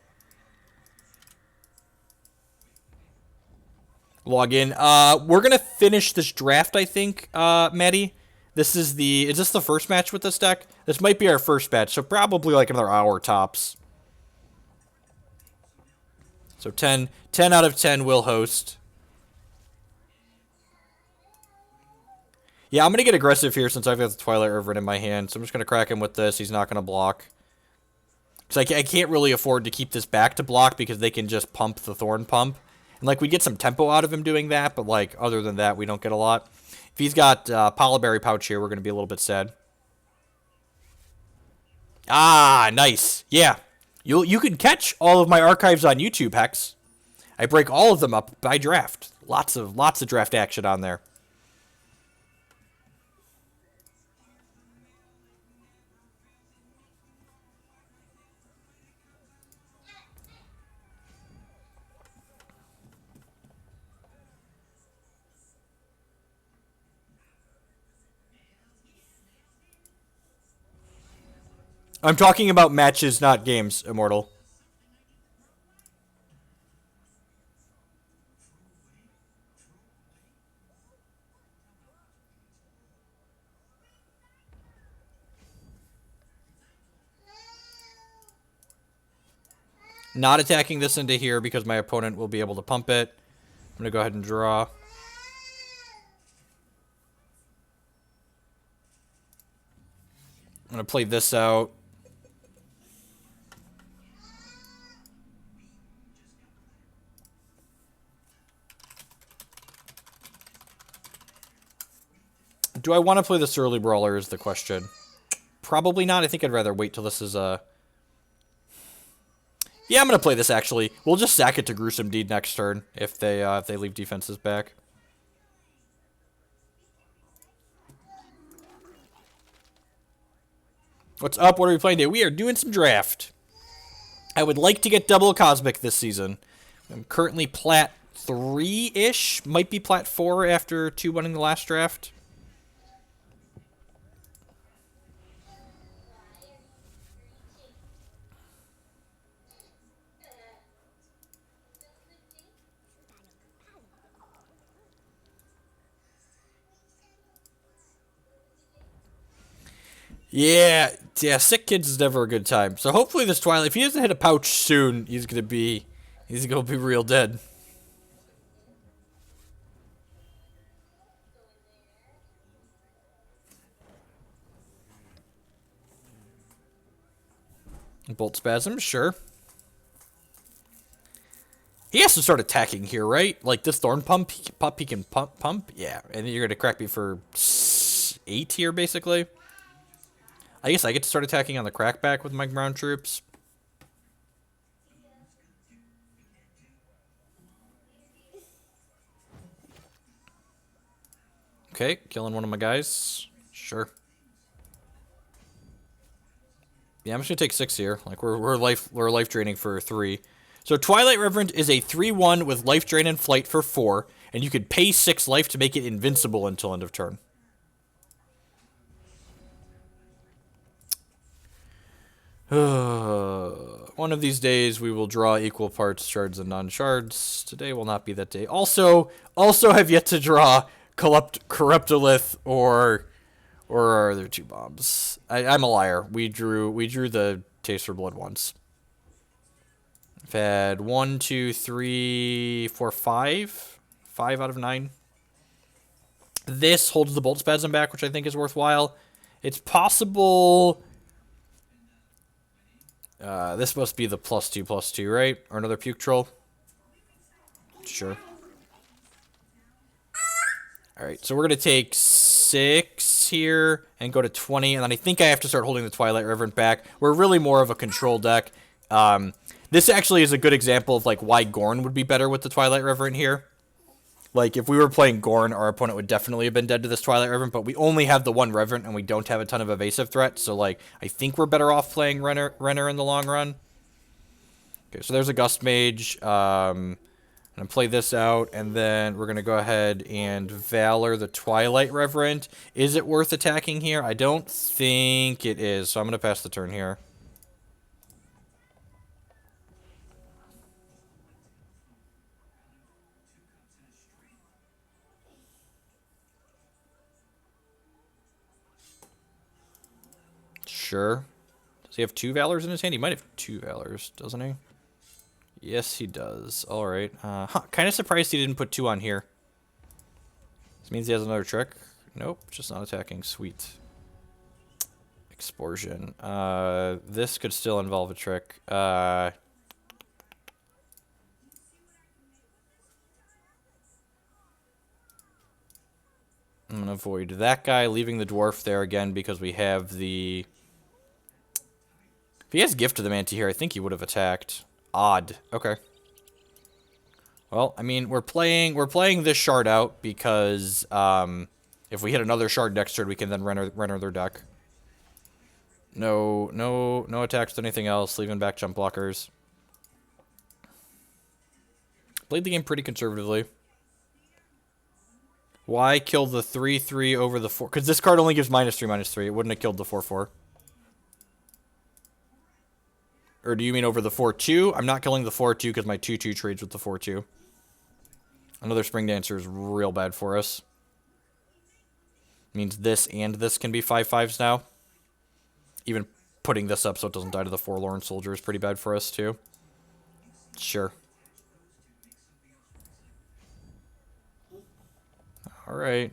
log in. We're gonna finish this draft, I think, Maddie. Is this the first match with this deck? This might be our first match, so probably like another hour tops. So 10 out of 10 will host. Yeah, I'm going to get aggressive here since I've got the Twilight Reverend in my hand. So I'm just going to crack him with this. He's not going to block. Because I can't really afford to keep this back to block because they can just pump the Thorn Pump. And, like, we get some tempo out of him doing that, but, like, other than that, we don't get a lot. If he's got Polyberry Pouch here, we're going to be a little bit sad. Ah, nice. Yeah. You can catch all of my archives on YouTube, Hex. I break all of them up by draft. Lots of draft action on there. I'm talking about matches, not games, Immortal. Not attacking this into here because my opponent will be able to pump it. I'm going to go ahead and draw. I'm going to play this out. Do I want to play this early brawler is the question. Probably not. I think I'd rather wait till this is a... Yeah, I'm going to play this, actually. We'll just sack it to Gruesome Deed next turn if they leave defenses back. What's up? What are we playing today? We are doing some draft. I would like to get double Cosmic this season. I'm currently plat 3-ish. Might be plat 4 after 2 winning the last draft. Yeah, Sick Kids is never a good time. So hopefully this Twilight, if he doesn't hit a pouch soon, he's gonna be real dead. Bolt Spasm, sure. He has to start attacking here, right? Like this Thorn Pump, he can pump. Yeah, and then you're gonna crack me for 8 here, basically. I guess I get to start attacking on the crackback with my ground troops. Okay, killing one of my guys. Sure. Yeah, I'm just gonna take 6 here. Like we're life draining for 3. So Twilight Reverend is a 3/1 with life drain and flight for 4, and you could pay 6 life to make it invincible until end of turn. One of these days we will draw equal parts shards and non-shards. Today will not be that day. Also have yet to draw Corruptolith or our other 2 bombs. I'm a liar. We drew the Taste for Blood once. I've had 1, 2, 3, 4, 5. 5 out of 9. This holds the Bolt Spasm back, which I think is worthwhile. It's possible... this must be the +2/+2, right? Or another Puke Troll? Sure. Alright, so we're going to take 6 here and go to 20, and then I think I have to start holding the Twilight Reverend back. We're really more of a control deck. This actually is a good example of like why Gorn would be better with the Twilight Reverend here. Like, if we were playing Gorn, our opponent would definitely have been dead to this Twilight Reverend, but we only have the 1 Reverend, and we don't have a ton of evasive threat, so, like, I think we're better off playing Renner in the long run. Okay, so there's a Gust Mage. I'm going to play this out, and then we're going to go ahead and Valor the Twilight Reverend. Is it worth attacking here? I don't think it is, so I'm going to pass the turn here. sure. Does he have 2 Valors in his hand? He might have 2 Valors, doesn't he? Yes, he does. Alright. Kind of surprised he didn't put 2 on here. This means he has another trick. Nope, just not attacking. Sweet. Explosion. This could still involve a trick. I'm going to avoid that guy, leaving the dwarf there again because we have the... If he has Gift of the Manti here, I think he would have attacked. Odd. Okay. Well, I mean, we're playing this shard out because if we hit another shard next turn, we can then render their deck. No attacks to anything else. Leaving back jump blockers. Played the game pretty conservatively. Why kill the 3/3 over the 4? Because this card only gives -3/-3. It wouldn't have killed the 4/4. Or do you mean over the 4/2? I'm not killing the 4/2 because my 2/2 trades with the 4/2. Another Spring Dancer is real bad for us. Means this and this can be 5/5s now. Even putting this up so it doesn't die to the Forlorn Soldier is pretty bad for us too. Sure. Alright.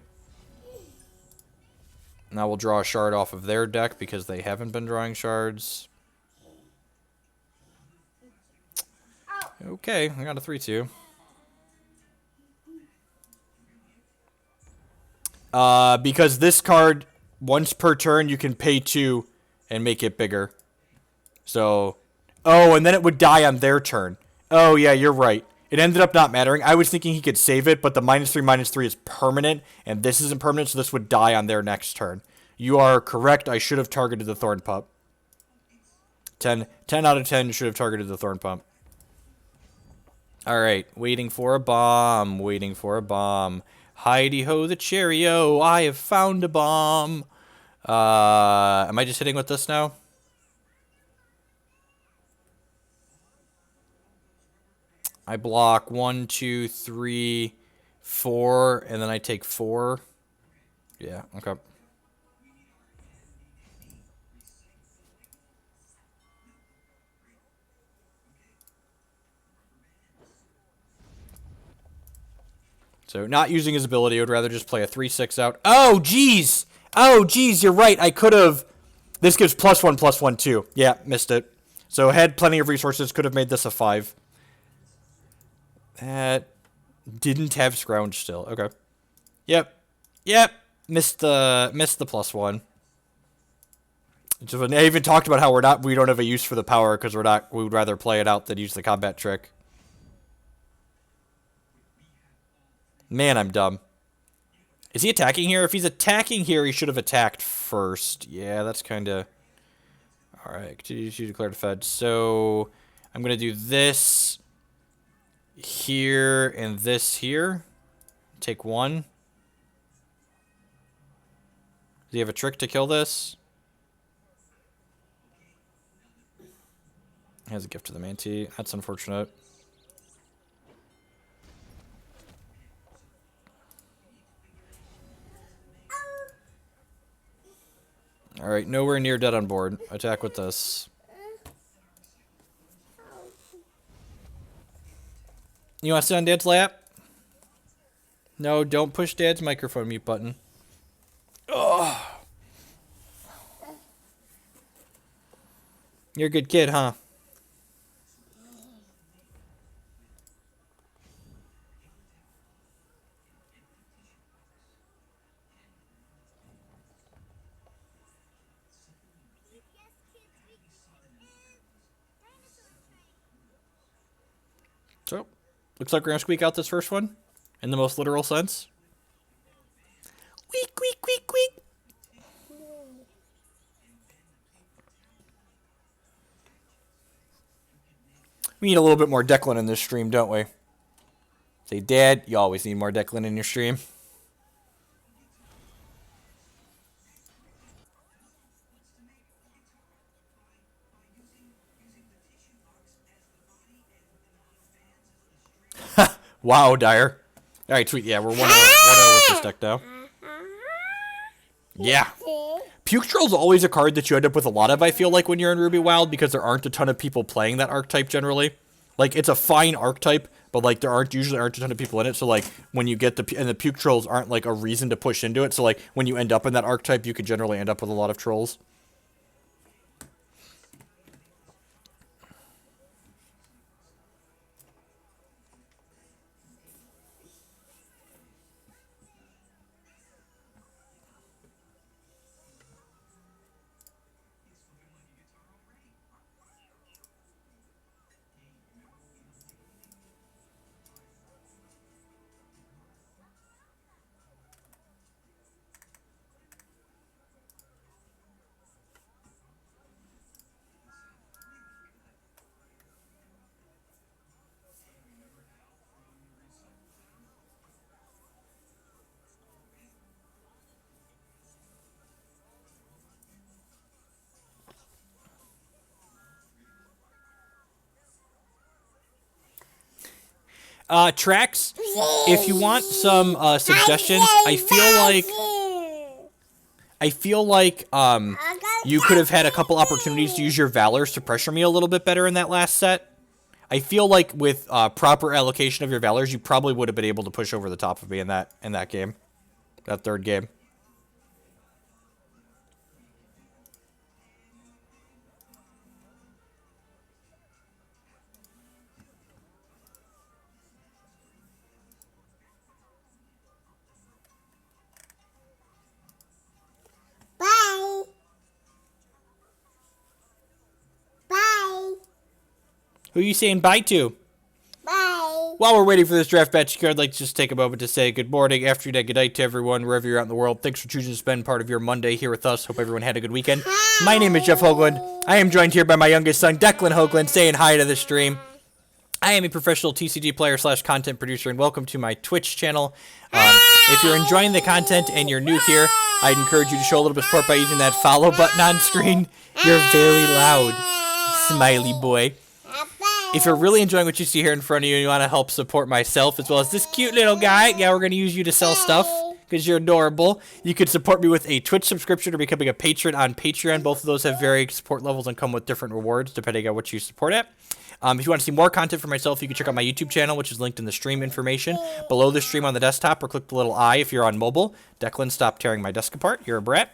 Now we'll draw a shard off of their deck because they haven't been drawing shards. Okay, I got a 3/2. Because this card, once per turn, you can pay 2 and make it bigger. So, oh, and then it would die on their turn. Oh, yeah, you're right. It ended up not mattering. I was thinking he could save it, but the -3/-3 is permanent, and this isn't permanent, so this would die on their next turn. You are correct. I should have targeted the Thorn Pup. 10 out of 10 should have targeted the Thorn Pup. Alright, waiting for a bomb, waiting for a bomb. Heidi-ho the cherry-o, I have found a bomb. Am I just hitting with this now? I block 1, 2, 3, 4, and then I take 4. Yeah, okay. So, not using his ability, I would rather just play a 3/6 out. Oh, jeez! Oh, jeez, you're right. I could have... This gives +1/+1, too. Yeah, missed it. So, had plenty of resources, could have made this a 5. That didn't have scrounge still. Okay. Yep. Missed the +1. I even talked about how we don't have a use for the power because we would rather play it out than use the combat trick. Man, I'm dumb. Is he attacking here? If he's attacking here, he should have attacked first. Yeah, that's kind of... Alright, continue to declare defense. So, I'm going to do this here and this here. Take 1. Does he have a trick to kill this? He has a Gift of the Manti. That's unfortunate. Alright, nowhere near dead on board. Attack with this. You want to sit on Dad's lap? No, don't push Dad's microphone mute button. Ugh. You're a good kid, huh? So, looks like we're gonna squeak out this first one, in the most literal sense. Week, week, week, week. We need a little bit more Declan in this stream, don't we? Say, Dad, you always need more Declan in your stream. Wow, Dyer. Alright, sweet. Yeah, we're 1-0 with this deck now. Yeah. Puke Troll's always a card that you end up with a lot of, I feel like, when you're in Ruby Wild, because there aren't a ton of people playing that archetype generally. Like, it's a fine archetype, but, like, there usually aren't a ton of people in it, so, like, when you get and the Puke Trolls aren't, like, a reason to push into it, so, like, when you end up in that archetype, you could generally end up with a lot of trolls. Trax, if you want some suggestions, I feel like you could have had a couple opportunities to use your Valors to pressure me a little bit better in that last set. I feel like with proper allocation of your Valors, you probably would have been able to push over the top of me in that game, that third game. Bye. Bye. Who are you saying bye to? Bye. While we're waiting for this draft batch card, I'd like to just take a moment to say good morning, afternoon, good night to everyone, wherever you're out in the world. Thanks for choosing to spend part of your Monday here with us. Hope everyone had a good weekend. My name is Jeff Hoagland. I am joined here by my youngest son, Declan Hoagland, saying hi to the stream. I am a professional TCG player / content producer, and welcome to my Twitch channel. If you're enjoying the content and you're new here, I'd encourage you to show a little bit of support by using that follow button on screen. You're very loud, smiley boy. If you're really enjoying what you see here in front of you and you want to help support myself as well as this cute little guy, yeah, we're going to use you to sell stuff because you're adorable. You could support me with a Twitch subscription or becoming a patron on Patreon. Both of those have varying support levels and come with different rewards depending on what you support at. If you want to see more content for myself, you can check out my YouTube channel, which is linked in the stream information below the stream on the desktop, or click the little eye if you're on mobile. Declan, stop tearing my desk apart. You're a brat.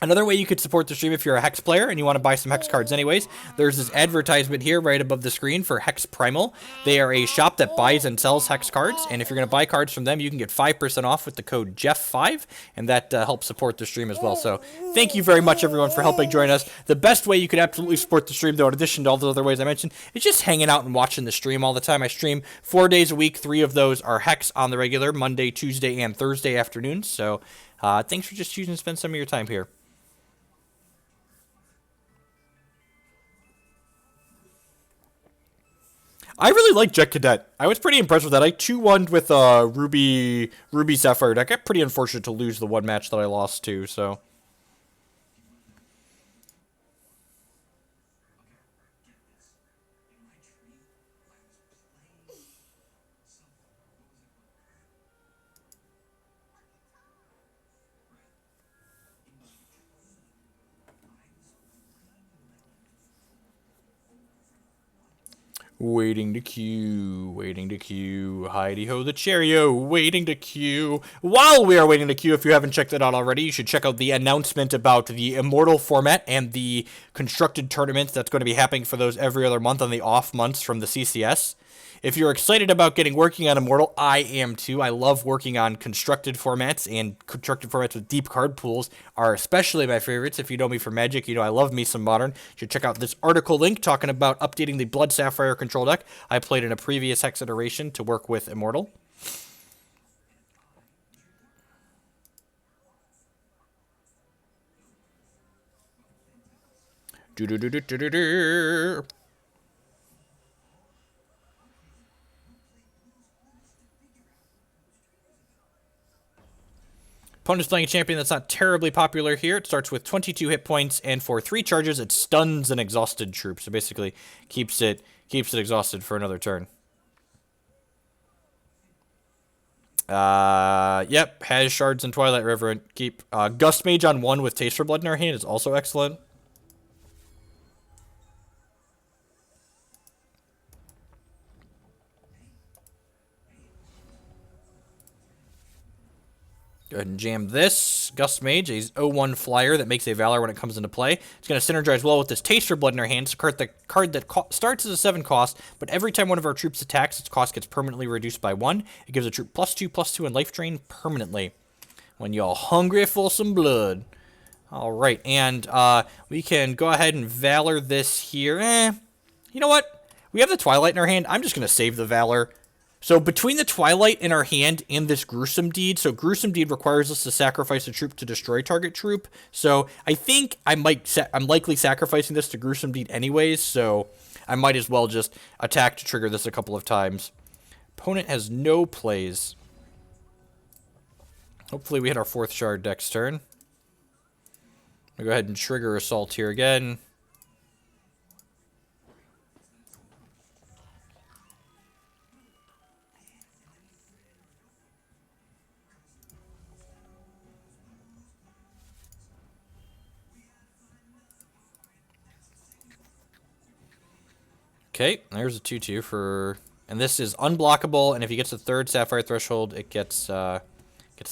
Another way you could support the stream if you're a Hex player and you want to buy some Hex cards anyways, there's this advertisement here right above the screen for Hex Primal. They are a shop that buys and sells Hex cards, and if you're going to buy cards from them, you can get 5% off with the code Jeff5, and that helps support the stream as well. So thank you very much, everyone, for helping join us. The best way you could absolutely support the stream, though, in addition to all the other ways I mentioned, is just hanging out and watching the stream all the time. I stream 4 days a week. 3 of those are Hex on the regular, Monday, Tuesday, and Thursday afternoons. So thanks for just choosing to spend some of your time here. I really like Jet Cadet. I was pretty impressed with that. I 2-1'd with Ruby Sapphire. I got pretty unfortunate to lose the one match that I lost to, so. Waiting to queue, Heidi-ho the Cheerio, waiting to queue. While we are waiting to queue, if you haven't checked it out already, you should check out the announcement about the Immortal format and the constructed tournaments that's going to be happening for those every other month on the off months from the CCS. If you're excited about working on Immortal, I am too. I love working on constructed formats, and constructed formats with deep card pools are especially my favorites. If you know me from Magic, you know I love me some Modern. You should check out this article link talking about updating the Blood Sapphire control deck I played in a previous Hex iteration to work with Immortal. Opponent's playing a champion that's not terribly popular here. It starts with 22 hit points, and for 3 charges, it stuns an exhausted troop. So basically, keeps it exhausted for another turn. Yep, has Shards and Twilight Reverent. Keep. Gust Mage on 1 with Taste for Blood in our hand is also excellent. Go ahead and jam this. Gust Mage, a 0-1 flyer that makes a Valor when it comes into play. It's going to synergize well with this Taste for Blood in our hand. It's a card that starts as a 7 cost, but every time one of our troops attacks, its cost gets permanently reduced by 1. It gives a troop +2/+2 and life drain permanently. When y'all hungry for some blood. Alright, and we can go ahead and Valor this here. You know what? We have the Twilight in our hand. I'm just going to save the Valor. So between the Twilight in our hand and this Gruesome Deed, so Gruesome Deed requires us to sacrifice a troop to destroy target troop. So I think I'm likely sacrificing this to Gruesome Deed anyways, so I might as well just attack to trigger this a couple of times. Opponent has no plays. Hopefully we hit our 4th shard next turn. I'll go ahead and trigger Assault here again. Okay, there's a 2/2 for, and this is unblockable, and if he gets a 3rd Sapphire Threshold, it gets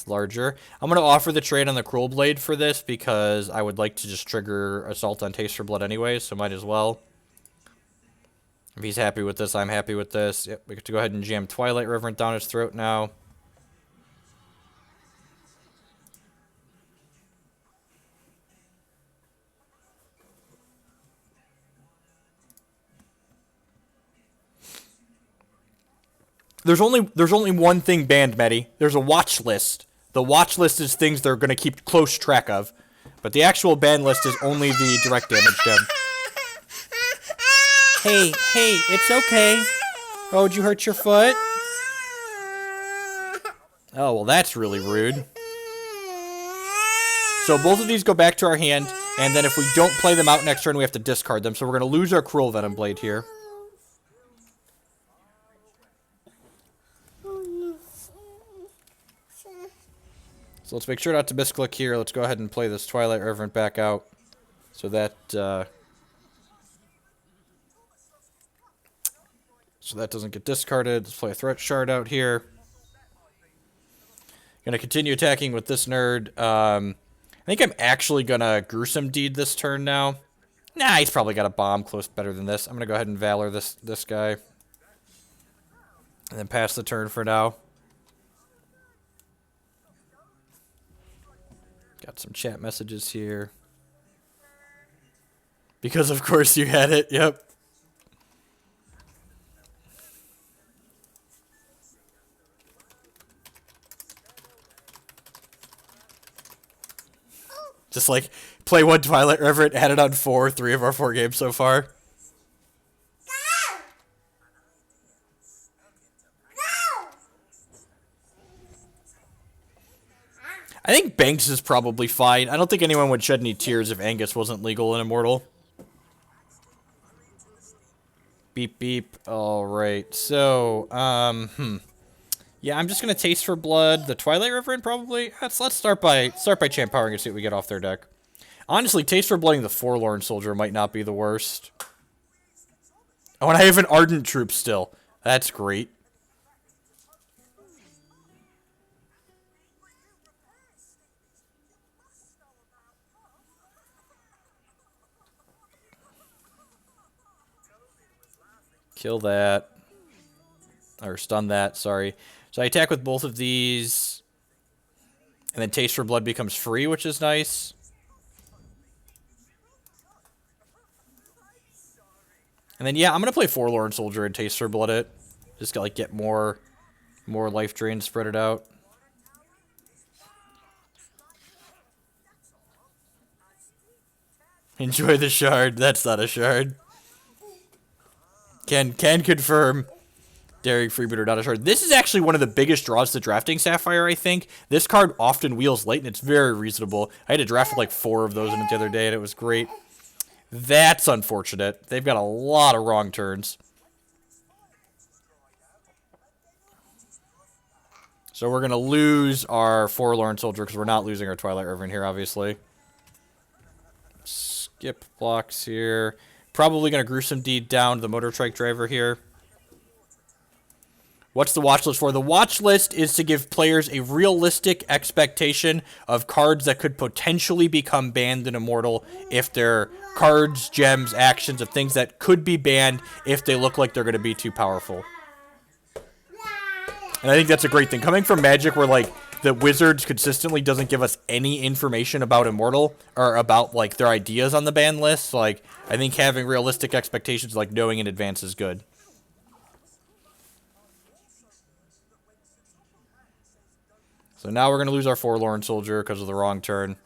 larger. I'm going to offer the trade on the Cruel Blade for this, because I would like to just trigger Assault on Taste for Blood anyway, so might as well. If he's happy with this, I'm happy with this. Yep, we get to go ahead and jam Twilight Reverent down his throat now. There's only one thing banned, Medi. There's a watch list. The watch list is things they're going to keep close track of. But the actual ban list is only the direct damage gem. Hey, it's okay. Oh, did you hurt your foot? Oh, well, that's really rude. So both of these go back to our hand, and then if we don't play them out next turn, we have to discard them. So we're going to lose our Cruel Venom Blade here. So let's make sure not to misclick here. Let's go ahead and play this Twilight Reverent back out. So that doesn't get discarded. Let's play a Threat Shard out here. Gonna continue attacking with this nerd. I think I'm actually gonna Gruesome Deed this turn now. Nah, he's probably got a bomb close better than this. I'm gonna go ahead and Valor this guy. And then pass the turn for now. Got some chat messages here. Because of course you had it, yep. Just like, play one Twilight Reverent, had it on 3 of our 4 games so far. I think Banks is probably fine. I don't think anyone would shed any tears if Angus wasn't legal in Immortal. Beep, beep. Alright, so, yeah, I'm just gonna Taste for Blood. The Twilight Reverend, probably? Let's start by Champ Powering and see what we get off their deck. Honestly, Taste for Blooding the Forlorn Soldier might not be the worst. Oh, and I have an Ardent Troop still. That's great. Kill that. Or stun that, sorry. So I attack with both of these. And then Taste for Blood becomes free, which is nice. And then, yeah, I'm going to play Forlorn Soldier and Taste for Blood it. Just to, like, get more life drain, spread it out. Enjoy the shard. That's not a shard. Can confirm. Daring Freebooter, not a shard. This is actually one of the biggest draws to drafting Sapphire, I think. This card often wheels late, and it's very reasonable. I had to draft with like 4 of those in it the other day, and it was great. That's unfortunate. They've got a lot of wrong turns. So we're going to lose our Forlorn Soldier because we're not losing our Twilight Reverend here, obviously. Skip blocks here. Probably going to Gruesome Deed down the Motor Trike Driver here. What's the watch list for? The watch list is to give players a realistic expectation of cards that could potentially become banned in Immortal if they're cards, gems, actions, of things that could be banned if they look like they're going to be too powerful. And I think that's a great thing. Coming from Magic, where, like, the Wizards consistently doesn't give us any information about Immortal, or about, like, their ideas on the ban list, like, I think having realistic expectations, like, knowing in advance is good. So now we're going to lose our Forlorn Soldier because of the wrong turn.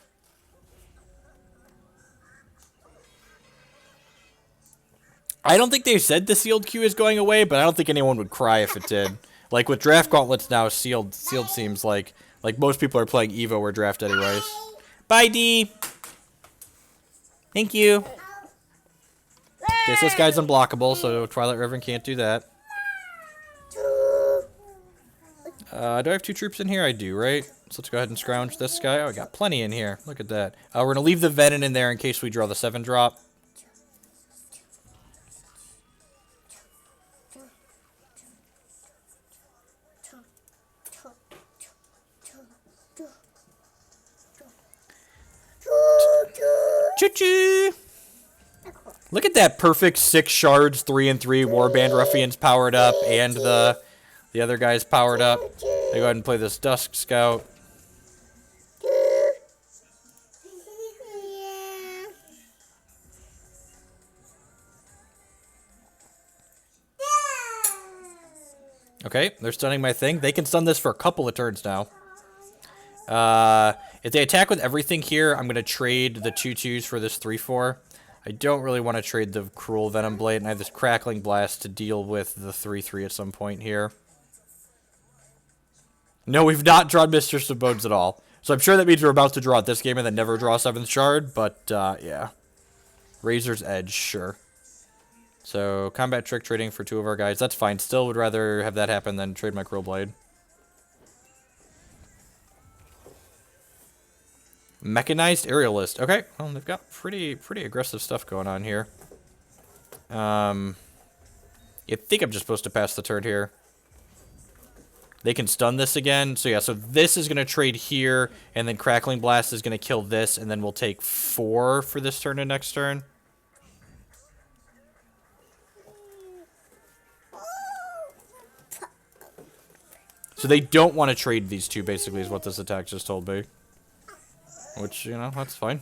I don't think they said the sealed queue is going away, but I don't think anyone would cry if it did. Like, with Draft Gauntlets now, sealed seems like most people are playing EVO or Draft anyways. Bye, D! Thank you. Guess this guy's unblockable, so Twilight Reverend can't do that. Do I have 2 troops in here? I do, right? So let's go ahead and scrounge this guy. Oh, I got plenty in here. Look at that. We're going to leave the Venom in there in case we draw the 7-drop. Choo-choo! Look at that perfect 6 shards, 3 and 3 Warband Ruffians powered up, and the other guys powered up. I go ahead and play this Dusk Scout. Okay, they're stunning my thing. They can stun this for a couple of turns now. If they attack with everything here, I'm going to trade the 2/2s for this 3/4. I don't really want to trade the Cruel Venom Blade, and I have this Crackling Blast to deal with the 3/3 at some point here. No, we've not drawn Mistress of Bones at all. So I'm sure that means we're about to draw it this game and then never draw a 7th shard, but, yeah. Razor's Edge, sure. So, Combat Trick trading for 2 of our guys, that's fine. Still would rather have that happen than trade my Cruel Blade. Mechanized Aerialist. Okay, well, they've got pretty aggressive stuff going on here. You think I'm just supposed to pass the turn here. They can stun this again. So, yeah, so this is going to trade here, and then Crackling Blast is going to kill this, and then we'll take 4 for this turn and next turn. So they don't want to trade these 2, basically, is what this attack just told me. Which, you know, that's fine.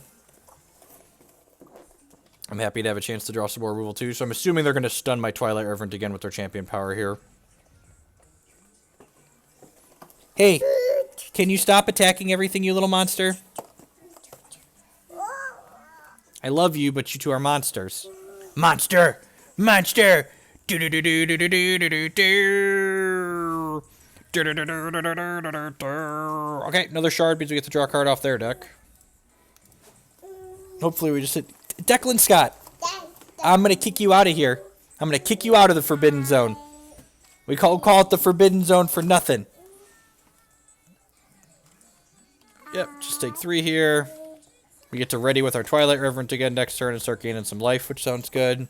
I'm happy to have a chance to draw some more removal too, so I'm assuming they're going to stun my Twilight Reverend again with their champion power here. Hey, can you stop attacking everything, you little monster? I love you, but you 2 are monsters. Monster! Monster! Okay, another shard means we get to draw a card off their deck. Hopefully we just hit... Declan Scott! I'm gonna kick you out of here. I'm gonna kick you out of the Forbidden Zone. We call it the Forbidden Zone for nothing. Yep, just take 3 here. We get to ready with our Twilight Reverend again next turn and start gaining some life, which sounds good.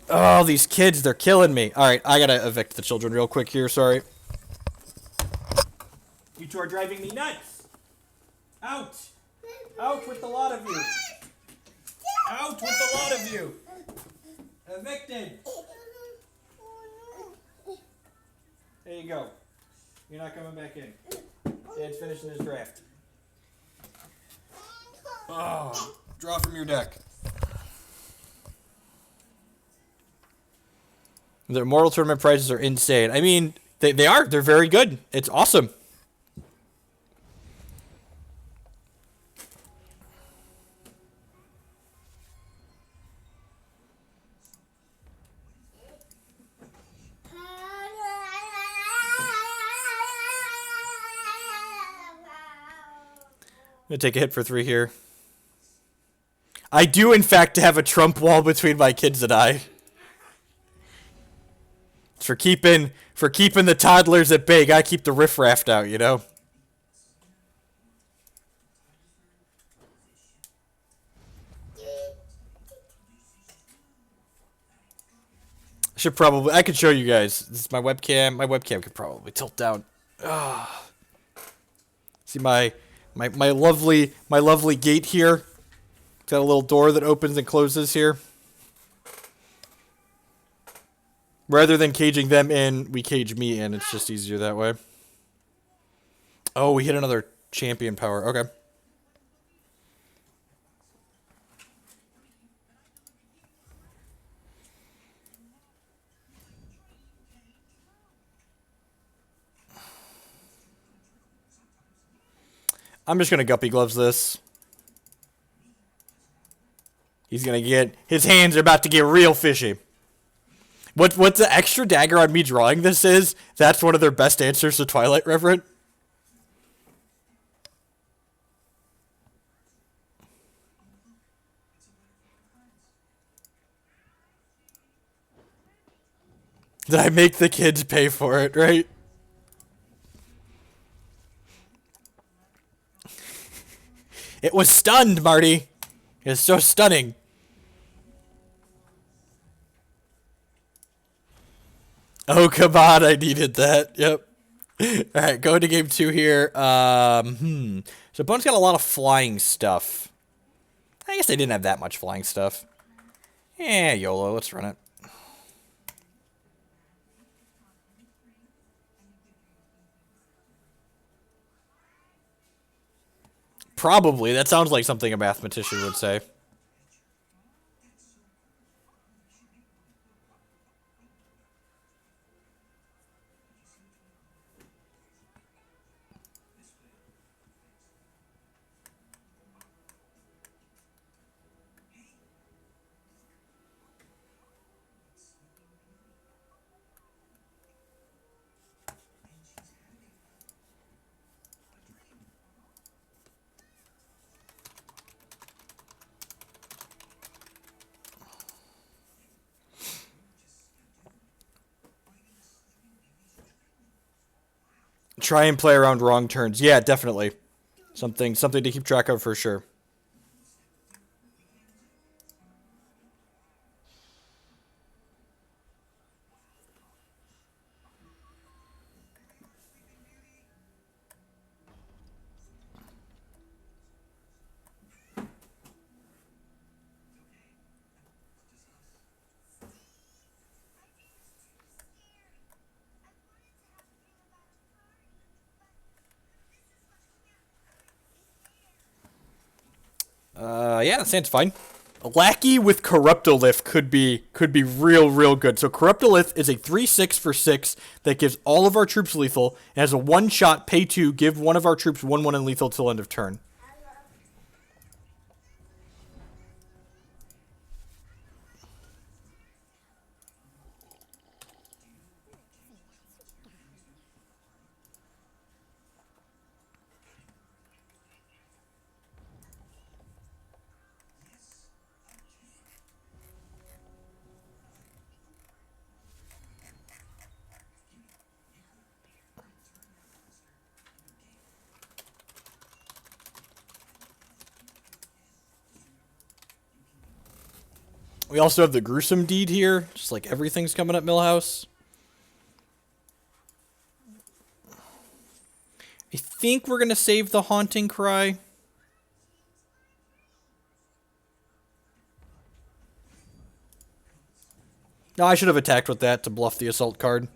Oh, these kids, they're killing me. Alright, I gotta evict the children real quick here, sorry. You 2 are driving me nuts! Out! Out with the lot of you! Out with the lot of you! Evicted! There you go. You're not coming back in. Dad's finishing his draft. Oh, draw from your deck. The Immortal Tournament prizes are insane. I mean, they are. They're very good. It's awesome. I'm going to take a hit for 3 here. I do, in fact, have a Trump wall between my kids and I. It's for For keeping the toddlers at bay, gotta keep the riffraff out, you know? I could show you guys. This is my webcam. My webcam could probably tilt down. See my lovely gate here. It's got a little door that opens and closes here. Rather than caging them in, we cage me in. It's just easier that way. Oh, we hit another champion power. Okay. I'm just gonna Guppy Gloves this. He's gonna get... His hands are about to get real fishy. What the extra dagger on me drawing this is, that's one of their best answers to Twilight Reverend. Did I make the kids pay for it, right? It was stunned, Marty. It's so stunning. Oh, come on, I needed that. Yep. Alright, going to game 2 here. So opponent's got a lot of flying stuff. I guess they didn't have that much flying stuff. Yeah, YOLO, let's run it. Probably. That sounds like something a mathematician would say. Try and play around wrong turns. Yeah, definitely. Something to keep track of for sure. Yeah, that sounds fine. Lackey with Corruptolith could be real good. So Corruptolith is a 3/6 for 6 that gives all of our troops lethal and has a one-shot pay 2, give one of our troops 1/1 and lethal till end of turn. We also have the Gruesome Deed here, just like everything's coming up Millhouse. I think we're going to save the Haunting Cry. No, I should have attacked with that to bluff the Assault card.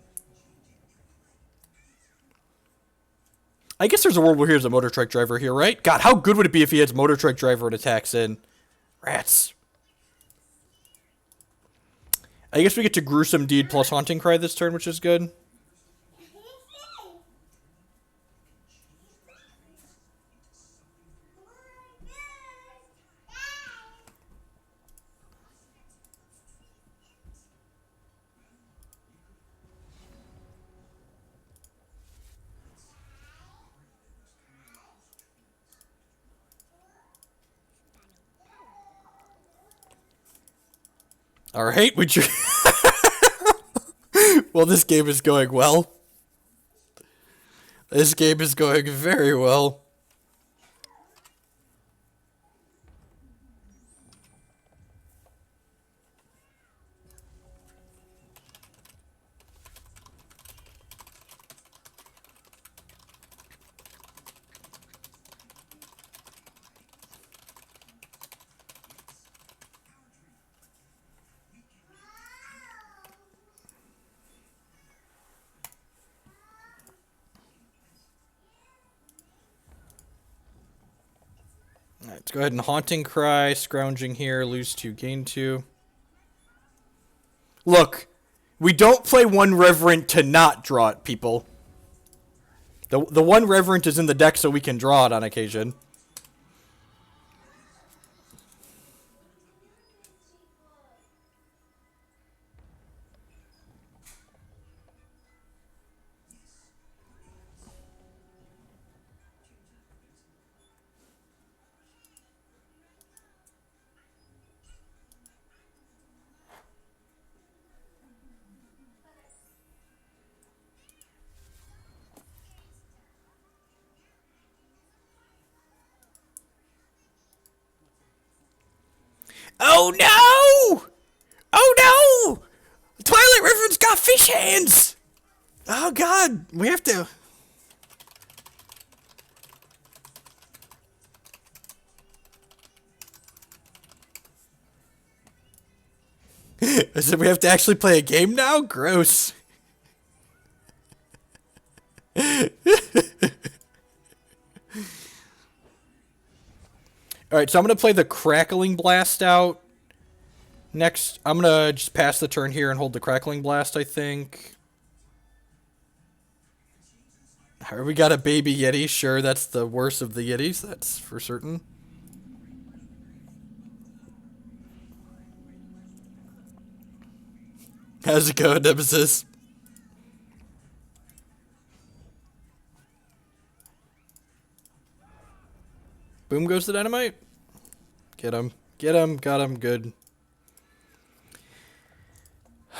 I guess there's a world where here's a Motor Trike Driver here, right? God, how good would it be if he has Motor Trike Driver and attacks in? Rats. I guess we get to Gruesome Deed plus Haunting Cry this turn, which is good. All right, Well, this game is going well. This game is going very well. Alright, let's go ahead and Haunting Cry, Scrounging here, lose 2, gain 2. Look, we don't play one Reverent to not draw it, people. The one Reverent is in the deck so we can draw it on occasion. Oh no! Oh no! Twilight Reverend's got fish hands! Oh god, we have to... I said we have to actually play a game now? Gross. Alright, so I'm going to play the Crackling Blast out. Next, I'm going to just pass the turn here and hold the Crackling Blast, I think. Alright, we got a baby Yeti. Sure, that's the worst of the Yetis. That's for certain. How's it going, Nemesis? Boom goes the dynamite. Get him. Get him. Got him. Good.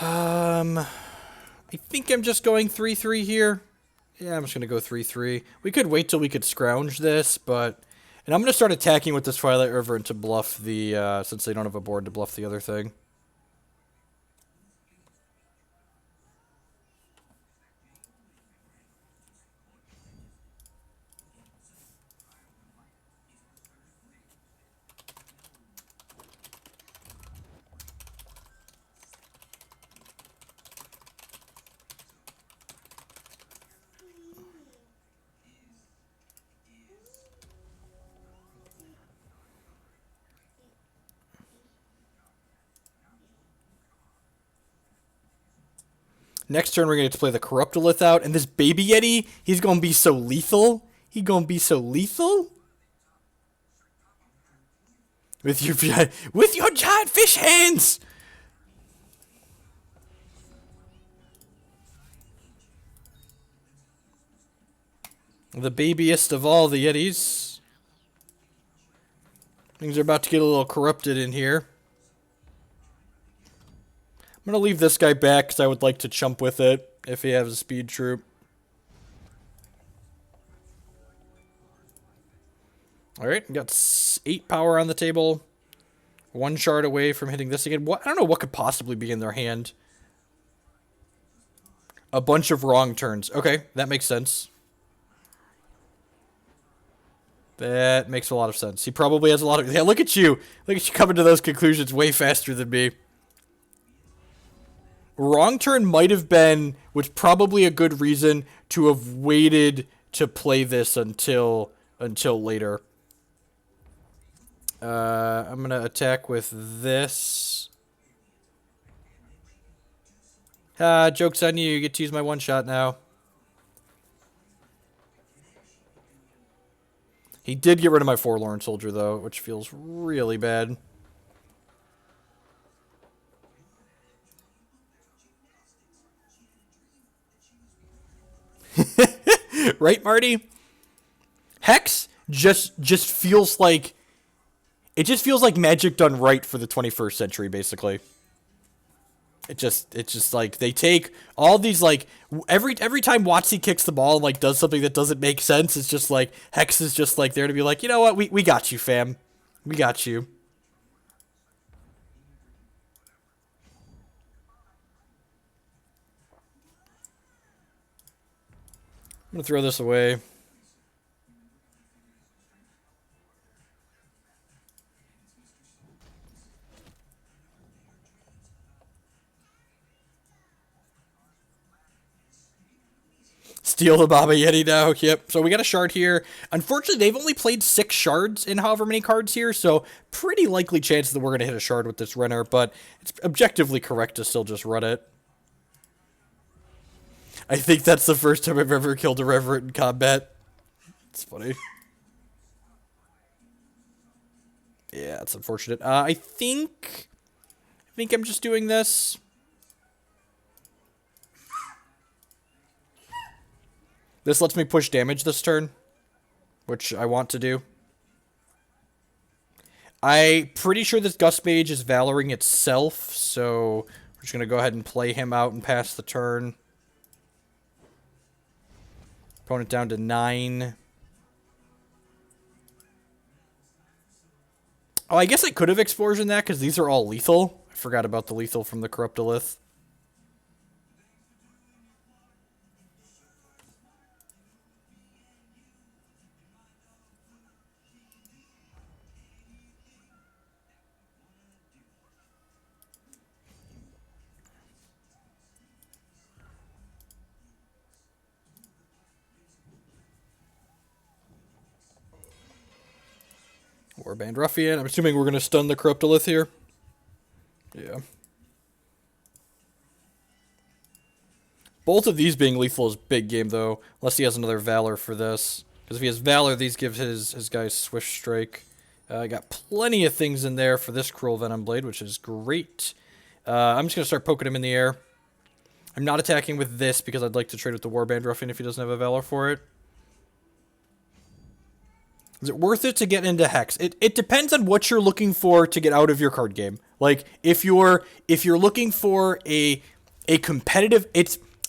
I think I'm just going 3-3 here. Yeah, I'm just going to go 3-3. We could wait till we could scrounge this, but... And I'm going to start attacking with this Twilight Reverend to bluff the... since they don't have a board to bluff the other thing. Next turn, we're going to play the Corruptolith out, and this Baby Yeti, he's going to be so lethal. He going to be so lethal. With your giant fish hands! The babiest of all the Yetis. Things are about to get a little corrupted in here. I'm going to leave this guy back because I would like to chump with it if he has a speed troop. Alright, got 8 power on the table. 1 shard away from hitting this again. What? I don't know what could possibly be in their hand. A bunch of wrong turns. Okay, that makes sense. That makes a lot of sense. He probably has a lot of... Yeah, look at you. Look at you coming to those conclusions way faster than me. Wrong turn might have been, which probably a good reason to have waited to play this until later. I'm going to attack with this. Joke's on you. You get to use my one shot now. He did get rid of my Forlorn Soldier, though, which feels really bad. Right, Marty? Hex just feels like... It just feels like Magic done right for the 21st century, basically. It's just like they take all these like every time Watsy kicks the ball and like does something that doesn't make sense. It's just like Hex is just like there to be like, you know what, we got you, fam, we got you. I'm gonna throw this away. Steal the Baba Yeti now. Yep. So we got a shard here. Unfortunately, they've only played 6 shards in however many cards here, so pretty likely chance that we're going to hit a shard with this Renner, but it's objectively correct to still just run it. I think that's the first time I've ever killed a Reverend in combat. It's funny. Yeah, it's unfortunate. I think I'm just doing this. This lets me push damage this turn, which I want to do. I'm pretty sure this Gust Mage is Valoring itself, so we're just going to go ahead and play him out and pass the turn. Opponent down to 9. Oh, I guess I could have Explosion that, because these are all lethal. I forgot about the lethal from the Corruptolith. Warband Ruffian. I'm assuming we're going to stun the Corruptolith here. Yeah. Both of these being lethal is big game, though. Unless he has another Valor for this. Because if he has Valor, these give his guys Swift Strike. I got plenty of things in there for this Cruel Venom Blade, which is great. I'm just going to start poking him in the air. I'm not attacking with this because I'd like to trade with the Warband Ruffian if he doesn't have a Valor for it. Is it worth it to get into Hex? It depends on what you're looking for to get out of your card game. Like if you're looking for a competitive,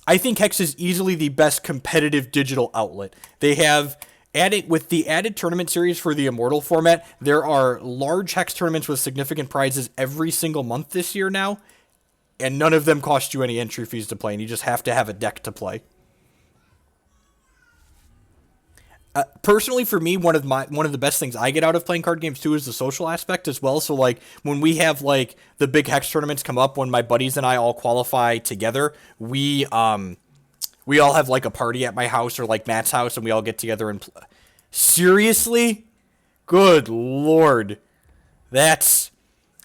I think Hex is easily the best competitive digital outlet. They have added with the added tournament series for the Immortal format. There are large Hex tournaments with significant prizes every single month this year now, and none of them cost you any entry fees to play, and you just have to have a deck to play. Personally, for me, one of the best things I get out of playing card games too is the social aspect as well. So like when we have like the big Hex tournaments come up, when my buddies and I all qualify together, we all have like a party at my house or like Matt's house, and we all get together and play. Seriously? Good Lord. That's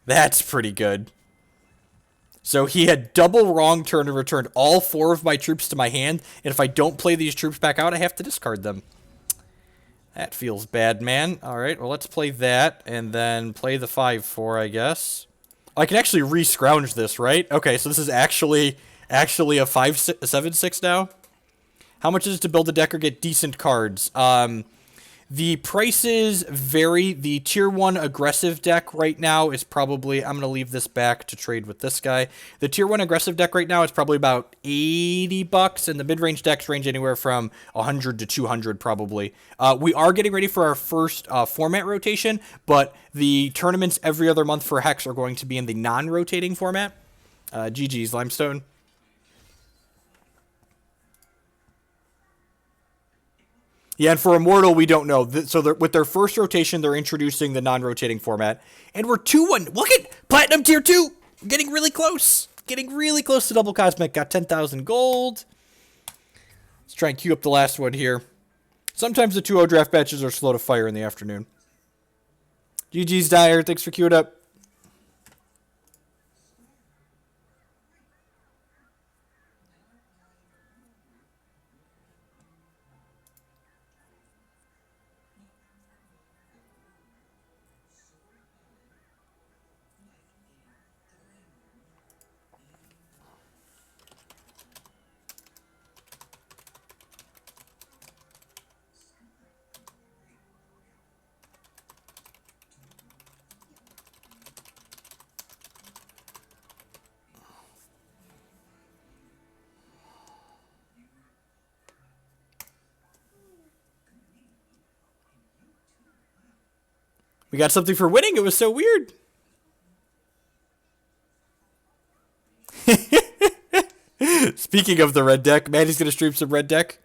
pretty good. So he had double wrong turn and returned all 4 of my troops to my hand, and if I don't play these troops back out, I have to discard them. That feels bad, man. Alright, well, let's play that, and then play the 5-4, I guess. I can actually re-scrounge this, right? Okay, so this is actually a 7-6 now. How much is it to build a deck or get decent cards? The prices vary. The tier 1 aggressive deck right now is probably, I'm going to leave this back to trade with this guy. The tier 1 aggressive deck right now is probably about $80, and the mid-range decks range anywhere from 100 to 200 probably. We are getting ready for our first format rotation, but the tournaments every other month for Hex are going to be in the non-rotating format. GG's, Limestone. Yeah, and for Immortal, we don't know. So with their first rotation, they're introducing the non-rotating format. And we're 2-1. Look at Platinum Tier 2. Getting really close. Getting really close to Double Cosmic. Got 10,000 gold. Let's try and queue up the last one here. Sometimes the 2-0 draft batches are slow to fire in the afternoon. GG's, Dyer. Thanks for queuing up. We got something for winning. It was so weird. Speaking of the red deck, Maddie's gonna stream some red deck.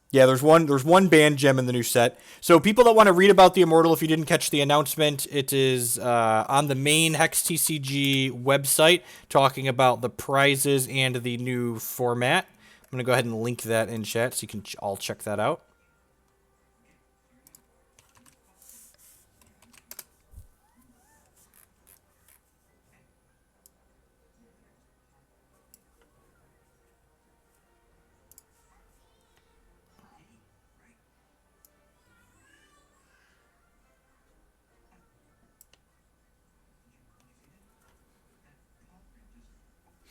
Yeah, there's one banned gem in the new set. So people that want to read about the Immortal, if you didn't catch the announcement, it is on the main Hex TCG website talking about the prizes and the new format. I'm going to go ahead and link that in chat so you can all check that out.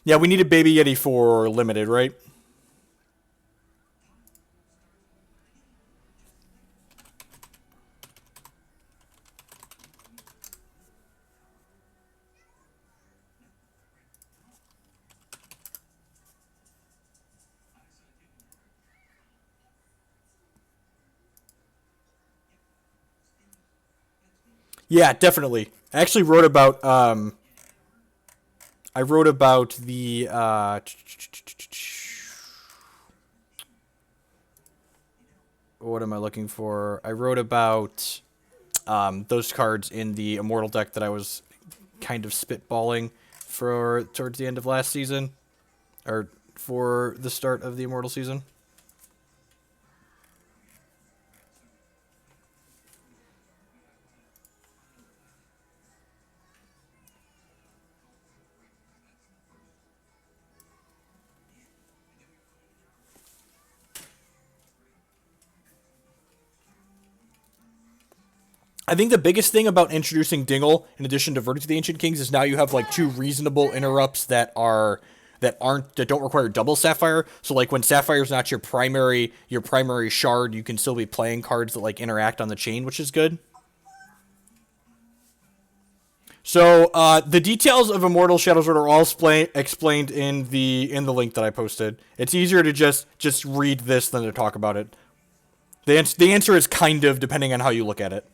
Yeah, we needed Baby Yeti for limited, right? Yeah, definitely. I actually wrote about I wrote about the what am I looking for? I wrote about those cards in the Immortal deck that I was kind of spitballing for towards the end of last season, or for the start of the Immortal season. I think the biggest thing about introducing Dingle, in addition to Verdict of the Ancient Kings, is now you have like two reasonable interrupts that don't require double Sapphire. So like when Sapphire's not your primary shard, you can still be playing cards that like interact on the chain, which is good. So the details of Immortal Shadow Sword are all explained in the link that I posted. It's easier to just read this than to talk about it. The answer is kind of, depending on how you look at it.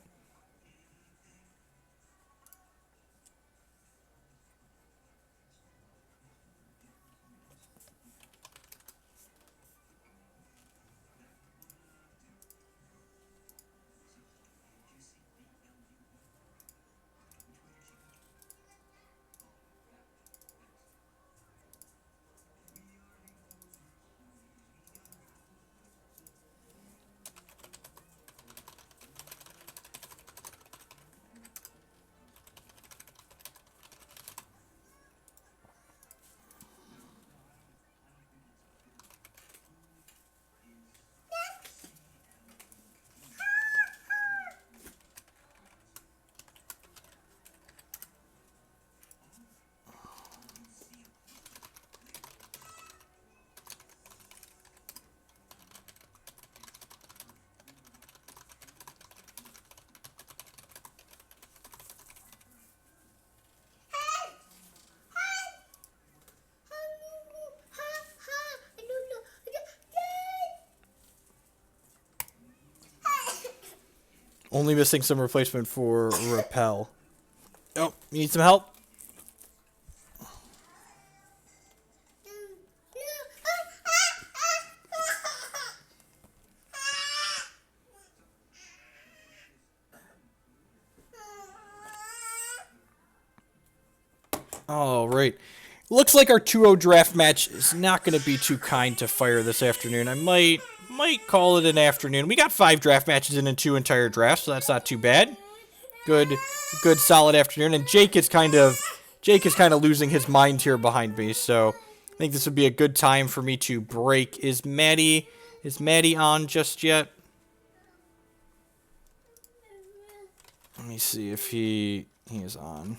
Only missing some replacement for Repel. Oh, you need some help? All right. Looks like our 2-0 draft match is not going to be too kind to Fire this afternoon. I might call it an afternoon. We got 5 draft matches in 2 entire drafts, so that's not too bad. Good solid afternoon. And Jake is kind of losing his mind here behind me, so I think this would be a good time for me to break. Is Maddie on just yet? Let me see if he is on.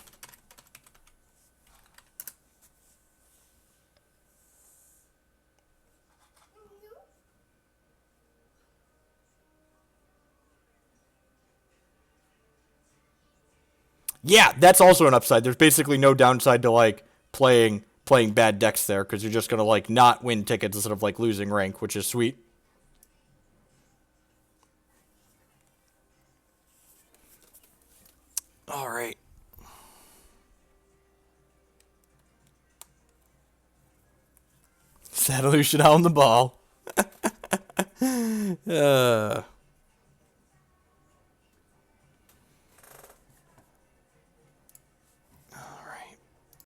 Yeah, that's also an upside. There's basically no downside to like playing playing bad decks there, because you're just going to, like, not win tickets instead of, like, losing rank, which is sweet. Alright. Satellution on the ball.